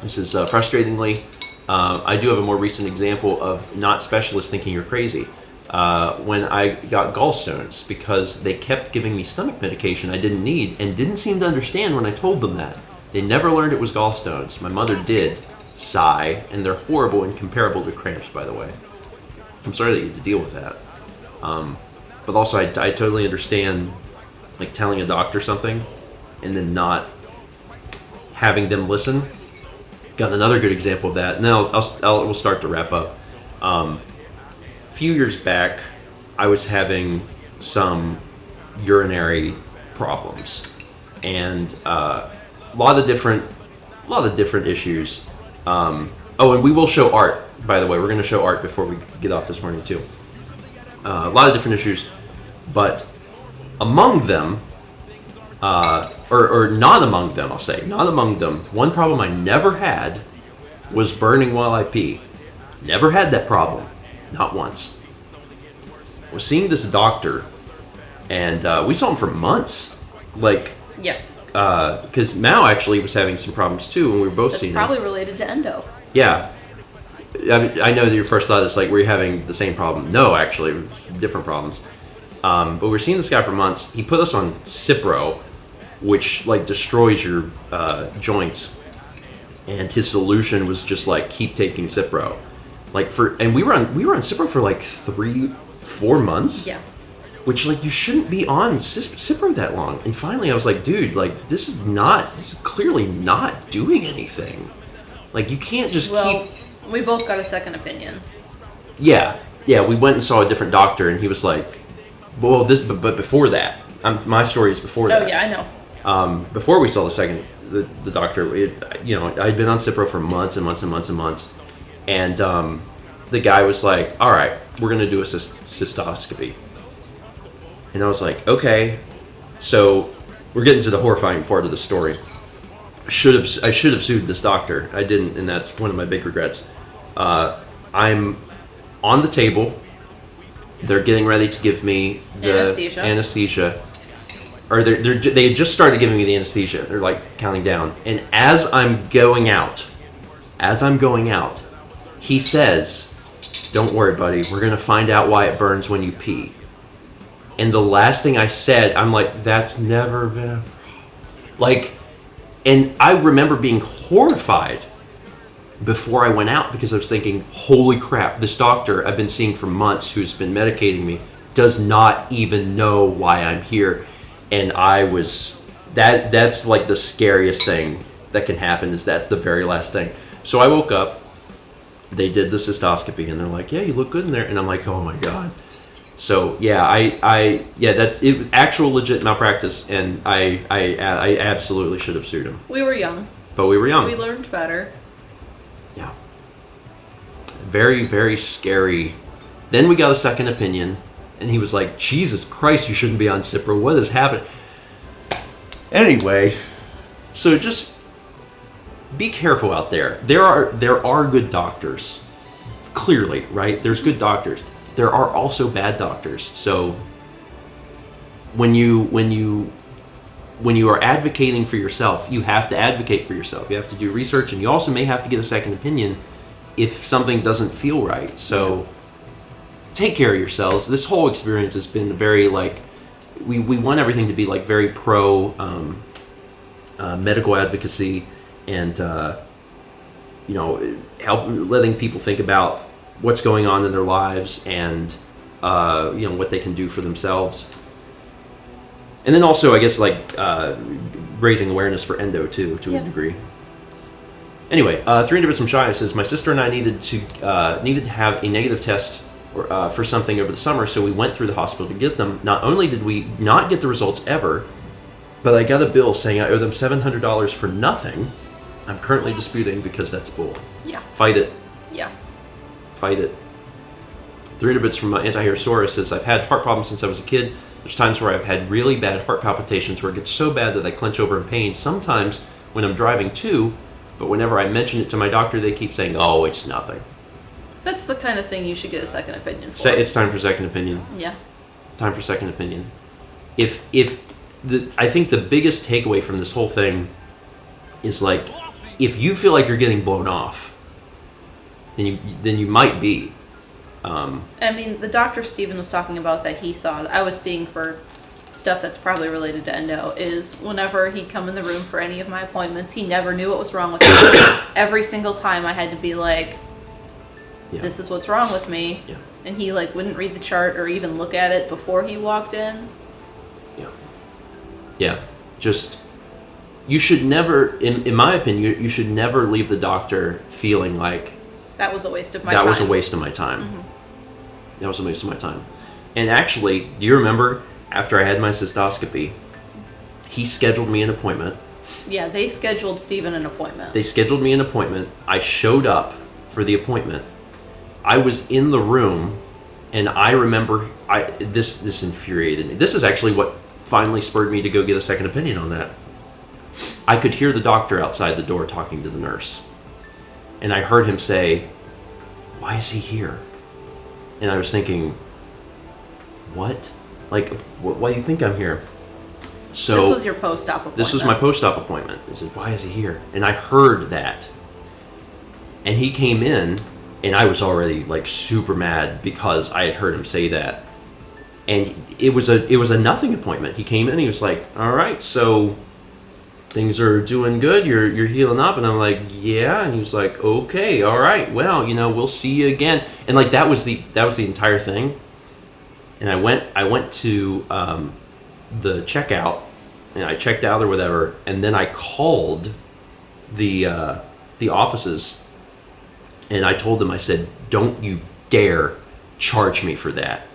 This is frustratingly, I do have a more recent example of not specialists thinking you're crazy. When I got gallstones, because they kept giving me stomach medication I didn't need and didn't seem to understand when I told them that. They never learned it was gallstones. My mother did. Sigh, and they're horrible and comparable to cramps, by the way. I'm sorry that you had to deal with that. But also, I totally understand, like, telling a doctor something and then not having them listen. Got another good example of that. Now we'll start to wrap up. A few years back, I was having some urinary problems, and a lot of different issues. And we will show art, by the way. We're going to show art before we get off this morning too. A lot of different issues, but among them, or not among them, I'll say, not among them, one problem I never had was burning while I pee. Never had that problem. Not once. I was seeing this doctor, and we saw him for months. Like, Yeah. because Mao actually was having some problems too, and we were both That's seeing probably him. related to endo. Yeah. I know that your first thought is like, were you having the same problem? No, actually, it was different problems. But we were seeing this guy for months. He put us on Cipro, which like destroys your joints. And his solution was just like, keep taking Cipro. And we were on Cipro for like 3-4 months. Yeah. Which, like, you shouldn't be on Cipro that long. And finally, I was like, dude, like, this is clearly not doing anything. Like, you can't just keep... We both got a second opinion. Yeah, we went and saw a different doctor, and he was like, well, but before that, my story is before that. Oh, yeah, I know. Before we saw the doctor, I'd been on Cipro for months and months and months and months. And the guy was like, all right, we're going to do a cystoscopy. And I was like, okay. So we're getting to the horrifying part of the story. I should have sued this doctor. I didn't, and that's one of my big regrets. I'm on the table. They're getting ready to give me the anesthesia. Or they had just started giving me the anesthesia. They're like counting down. And as I'm going out, he says, don't worry, buddy. We're going to find out why it burns when you pee. And the last thing I said, I'm like, that's never been a... Like, and I remember being horrified before I went out because I was thinking, holy crap, this doctor I've been seeing for months who's been medicating me does not even know why I'm here. And I was... That's like the scariest thing that can happen, is that's the very last thing. So I woke up, they did the cystoscopy, and they're like, yeah, you look good in there. And I'm like, oh my God. So yeah, that's it was actual legit malpractice, and I absolutely should have sued him. We were young. But we were young. We learned better. Yeah. Very, very scary. Then we got a second opinion, and he was like, Jesus Christ, you shouldn't be on Cipro. What has happened? Anyway, so just be careful out there. There are good doctors. Clearly, right? There's good doctors. There are also bad doctors. So when you when you are advocating for yourself, you have to advocate for yourself. You have to do research, and you also may have to get a second opinion if something doesn't feel right. So take care of yourselves. This whole experience has been very like, we want everything to be like very pro medical advocacy, and help letting people think about what's going on in their lives, and what they can do for themselves. And then also, I guess, like raising awareness for endo too, to a degree. Anyway, 300 Bits from Shy says, my sister and I needed to have a negative test for something over the summer, so we went through the hospital to get them. Not only did we not get the results ever, but I got a bill saying I owe them $700 for nothing. I'm currently disputing because that's bull. Yeah. Fight it. Yeah. Fight it. 300 Bits from Antiherosaurus says, I've had heart problems since I was a kid. There's times where I've had really bad heart palpitations where it gets so bad that I clench over in pain. Sometimes when I'm driving too, but whenever I mention it to my doctor, they keep saying, oh, it's nothing. That's the kind of thing you should get a second opinion for. It's time for second opinion. Yeah. It's time for second opinion. I think the biggest takeaway from this whole thing is, like, if you feel like you're getting blown off, then you might be. I mean, the doctor Stephen was talking about that he saw, that I was seeing for stuff that's probably related to endo, is whenever he'd come in the room for any of my appointments, he never knew what was wrong with me. Every single time I had to be like, this is what's wrong with me. Yeah. And he like wouldn't read the chart or even look at it before he walked in. Yeah. Yeah. Just, you should never, in my opinion, you should never leave the doctor feeling like that was a waste of my time. That was a waste of my time. Mm-hmm. That was a waste of my time. And actually, do you remember after I had my cystoscopy, he scheduled me an appointment. Yeah, they scheduled Stephen an appointment. They scheduled me an appointment. I showed up for the appointment. I was in the room, and I remember this infuriated me. This is actually what finally spurred me to go get a second opinion on that. I could hear the doctor outside the door talking to the nurse. And I heard him say, why is he here? And I was thinking, what? Like, why do you think I'm here? So this was your post-op appointment. This was my post-op appointment. He said, why is he here? And I heard that. And he came in, and I was already, like, super mad because I had heard him say that. And it was a nothing appointment. He came in, and he was like, all right, so things are doing good, you're healing up. And I'm like, yeah. And he was like, okay, all right, well, we'll see you again. And like that was the entire thing. And I went to the checkout, and I checked out or whatever, and then I called the offices, and I told them, I said, don't you dare charge me for that.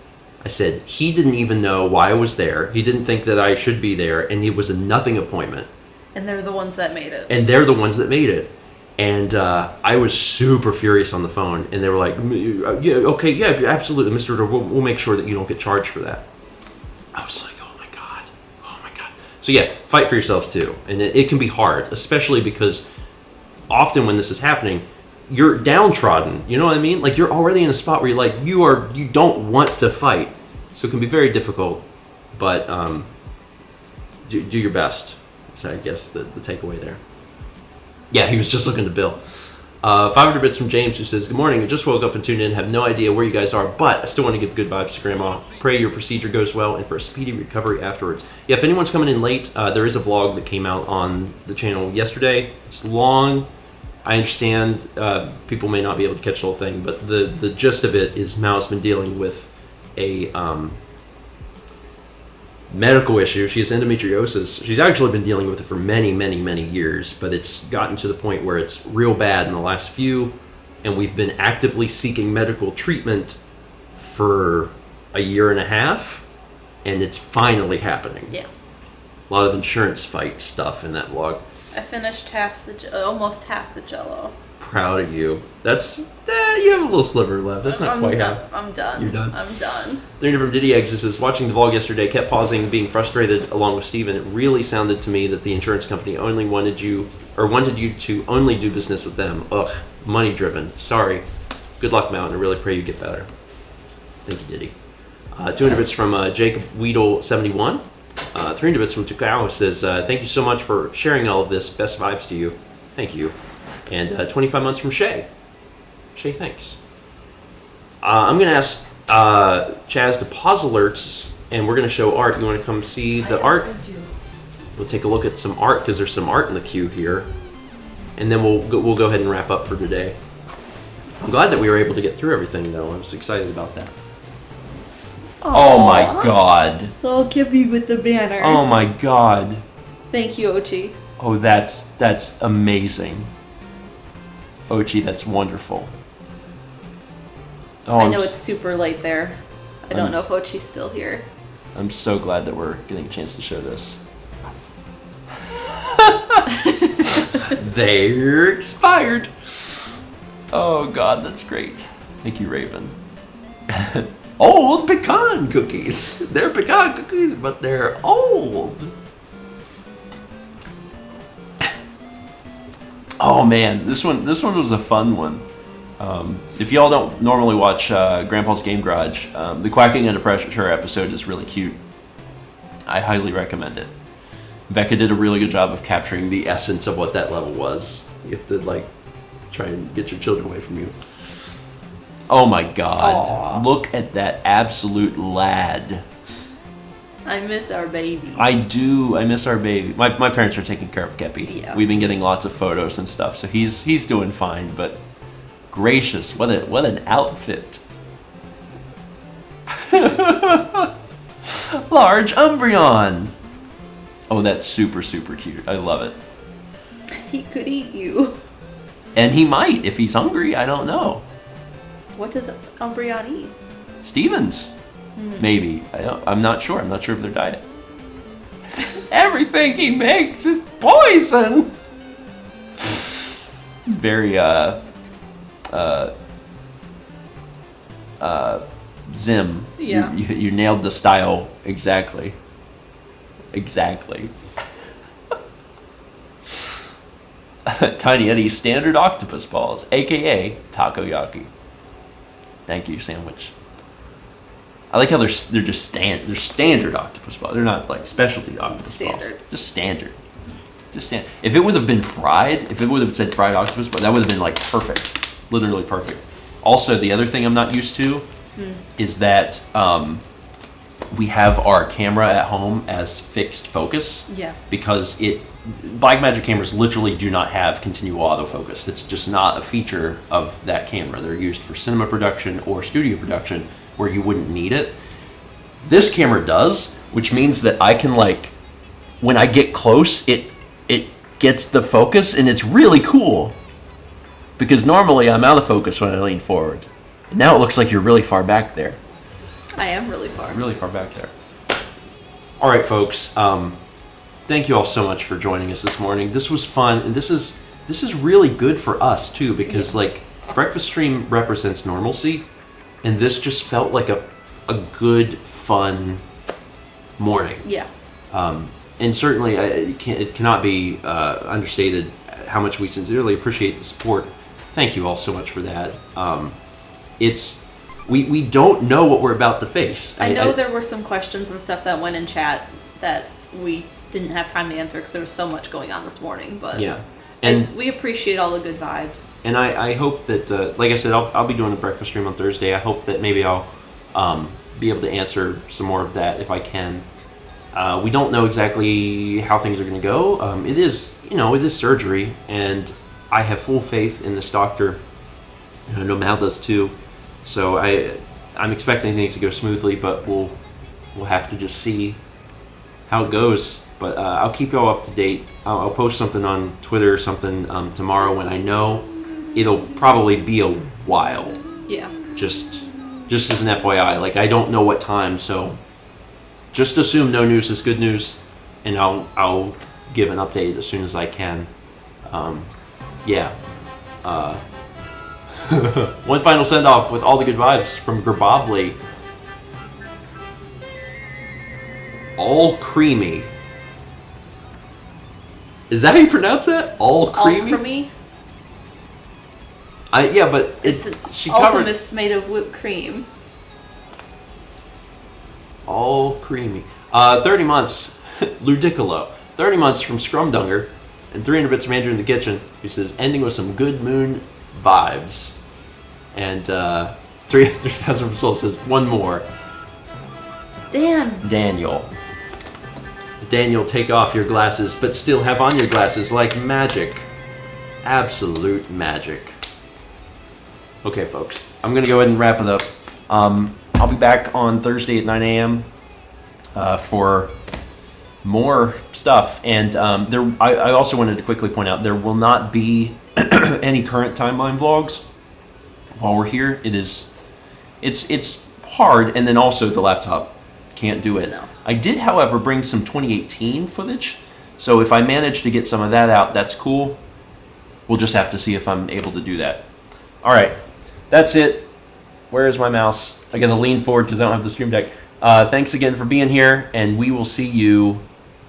I said, he didn't even know why I was there. He didn't think that I should be there, and it was a nothing appointment. And they're the ones that made it. And I was super furious on the phone, and they were like, yeah, okay, yeah, absolutely, Mr. Door, we'll make sure that you don't get charged for that. I was like, oh my God. So yeah, fight for yourselves too. And it can be hard, especially because often when this is happening, you're downtrodden, you know what I mean? Like, you're already in a spot where you're like, you don't want to fight. So it can be very difficult, but do your best. So I guess the takeaway there. Yeah, he was just looking at the bill. 500 Bits from James, who says, good morning, I just woke up and tuned in, have no idea where you guys are, but I still want to give good vibes to Grandma. Pray your procedure goes well and for a speedy recovery afterwards. Yeah, if anyone's coming in late, there is a vlog that came out on the channel yesterday. It's long. I understand people may not be able to catch the whole thing, but the gist of it is Mao's been dealing with a medical issue. She has endometriosis. She's actually been dealing with it for many, many, many years, but it's gotten to the point where it's real bad in the last few, and we've been actively seeking medical treatment for a year and a half, and it's finally happening. Yeah. A lot of insurance fight stuff in that vlog. I finished almost half the Jell-O. Proud of you. That's you have a little sliver left. That's not quite half. I'm done. You're done? I'm done. They're from Diddy Eggs says, watching the vlog yesterday, kept pausing, being frustrated along with Steven. It really sounded to me that the insurance company only wanted you to only do business with them. Ugh, money driven. Sorry. Good luck, Mountain. I really pray you get better. Thank you, Diddy. 200 bits from Jacob Weedle 71. 3 bits from Tukao says, thank you so much for sharing all of this. Best vibes to you. Thank you. And 25 months from Shay. Shay, thanks. I'm going to ask Chaz to pause alerts, and we're going to show art. You want to come see the art? We'll take a look at some art, because there's some art in the queue here. And then we'll go ahead and wrap up for today. I'm glad that we were able to get through everything, though. I was excited about that. Aww. Oh my god. Little Kippy with the banner. Oh my god. Thank you, Ochi. Oh, that's amazing. Ochi, that's wonderful. Oh, I know it's super late there. I don't know if Ochi's still here. I'm so glad that we're getting a chance to show this. They're expired. Oh god, that's great. Thank you, Raven. Old pecan cookies. They're pecan cookies, but they're old. Oh man, this one was a fun one. If y'all don't normally watch Grandpa's Game Garage, the Quacking Under Pressure episode is really cute. I highly recommend it. Becca did a really good job of capturing the essence of what that level was. You have to like try and get your children away from you. Oh my god. Aww. Look at that absolute lad. I miss our baby. I do. I miss our baby. My parents are taking care of Kepi. Yeah. We've been getting lots of photos and stuff, so he's doing fine, but gracious, what an outfit. Large Umbreon. Oh, that's super, super cute. I love it. He could eat you. And he might if he's hungry. I don't know. What does Umbreon eat? Stevens. Maybe. I'm not sure. I'm not sure of their diet. Everything he makes is poison. Very Zim. Yeah. You nailed the style exactly. Exactly. Tiny Eddie's standard octopus balls, aka takoyaki. Thank you, sandwich. I like how they're just they're standard octopus balls. They're not like specialty octopus balls. Just standard. Just standard. If it would have been fried, if it would have said fried octopus, but that would have been like perfect, literally perfect. Also, the other thing I'm not used to is that we have our camera at home as fixed focus. Yeah. Because Blackmagic cameras literally do not have continual autofocus. That's just not a feature of that camera. They're used for cinema production or studio production where you wouldn't need it. This camera does, which means that I can like, when I get close, it gets the focus, and it's really cool. Because normally I'm out of focus when I lean forward. Now it looks like you're really far back there. I am really far. Really far back there. All right, folks. Thank you all so much for joining us this morning. This was fun, and this is really good for us too, because like breakfast stream represents normalcy, and this just felt like a good, fun morning. Yeah. And certainly, it cannot be understated how much we sincerely appreciate the support. Thank you all so much for that. We don't know what we're about to face. I know there were some questions and stuff that went in chat that we didn't have time to answer because there was so much going on this morning. But yeah, and we appreciate all the good vibes. And I hope that, like I said, I'll be doing a breakfast stream on Thursday. I hope that maybe I'll be able to answer some more of that if I can. We don't know exactly how things are going to go. It is surgery, and I have full faith in this doctor. I know Mal does too. So I'm expecting things to go smoothly, but we'll have to just see how it goes. But I'll keep y'all up to date. I'll post something on Twitter or something tomorrow when I know. It'll probably be a while. Yeah. Just as an FYI, like I don't know what time, so just assume no news is good news, and I'll give an update as soon as I can. Yeah. One final send off with all the good vibes from Grabobly. All creamy. Is that how you pronounce that? All creamy? All creamy? Yeah, but she covered. Ultimus made of whipped cream. All creamy. 30 months, Ludicolo. 30 months from Scrumdunger and 300 bits from Andrew in the Kitchen, who says, ending with some good moon vibes. And 3,000 from Soul says, one more. Daniel, take off your glasses, but still have on your glasses like magic. Absolute magic. Okay, folks, I'm going to go ahead and wrap it up. I'll be back on Thursday at 9 a.m. For more stuff. And I also wanted to quickly point out, there will not be any current timeline vlogs while we're here. It's hard, and then also the laptop can't do it. No. I did, however, bring some 2018 footage, so if I manage to get some of that out, that's cool. We'll just have to see if I'm able to do that. All right, that's it. Where is my mouse? I gotta lean forward because I don't have the Stream Deck. Thanks again for being here, and we will see you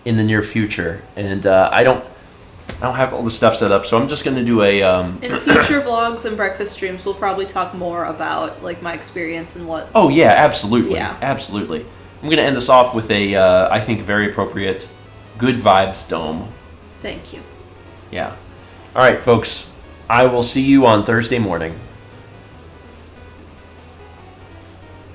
in the near future. And I don't have all the stuff set up, so I'm just gonna do a. In future vlogs and breakfast streams, we'll probably talk more about like my experience and what. Oh yeah, absolutely, Yeah. absolutely. I'm gonna end this off with a, I think, very appropriate, good vibes dome. Thank you. Yeah. All right, folks. I will see you on Thursday morning.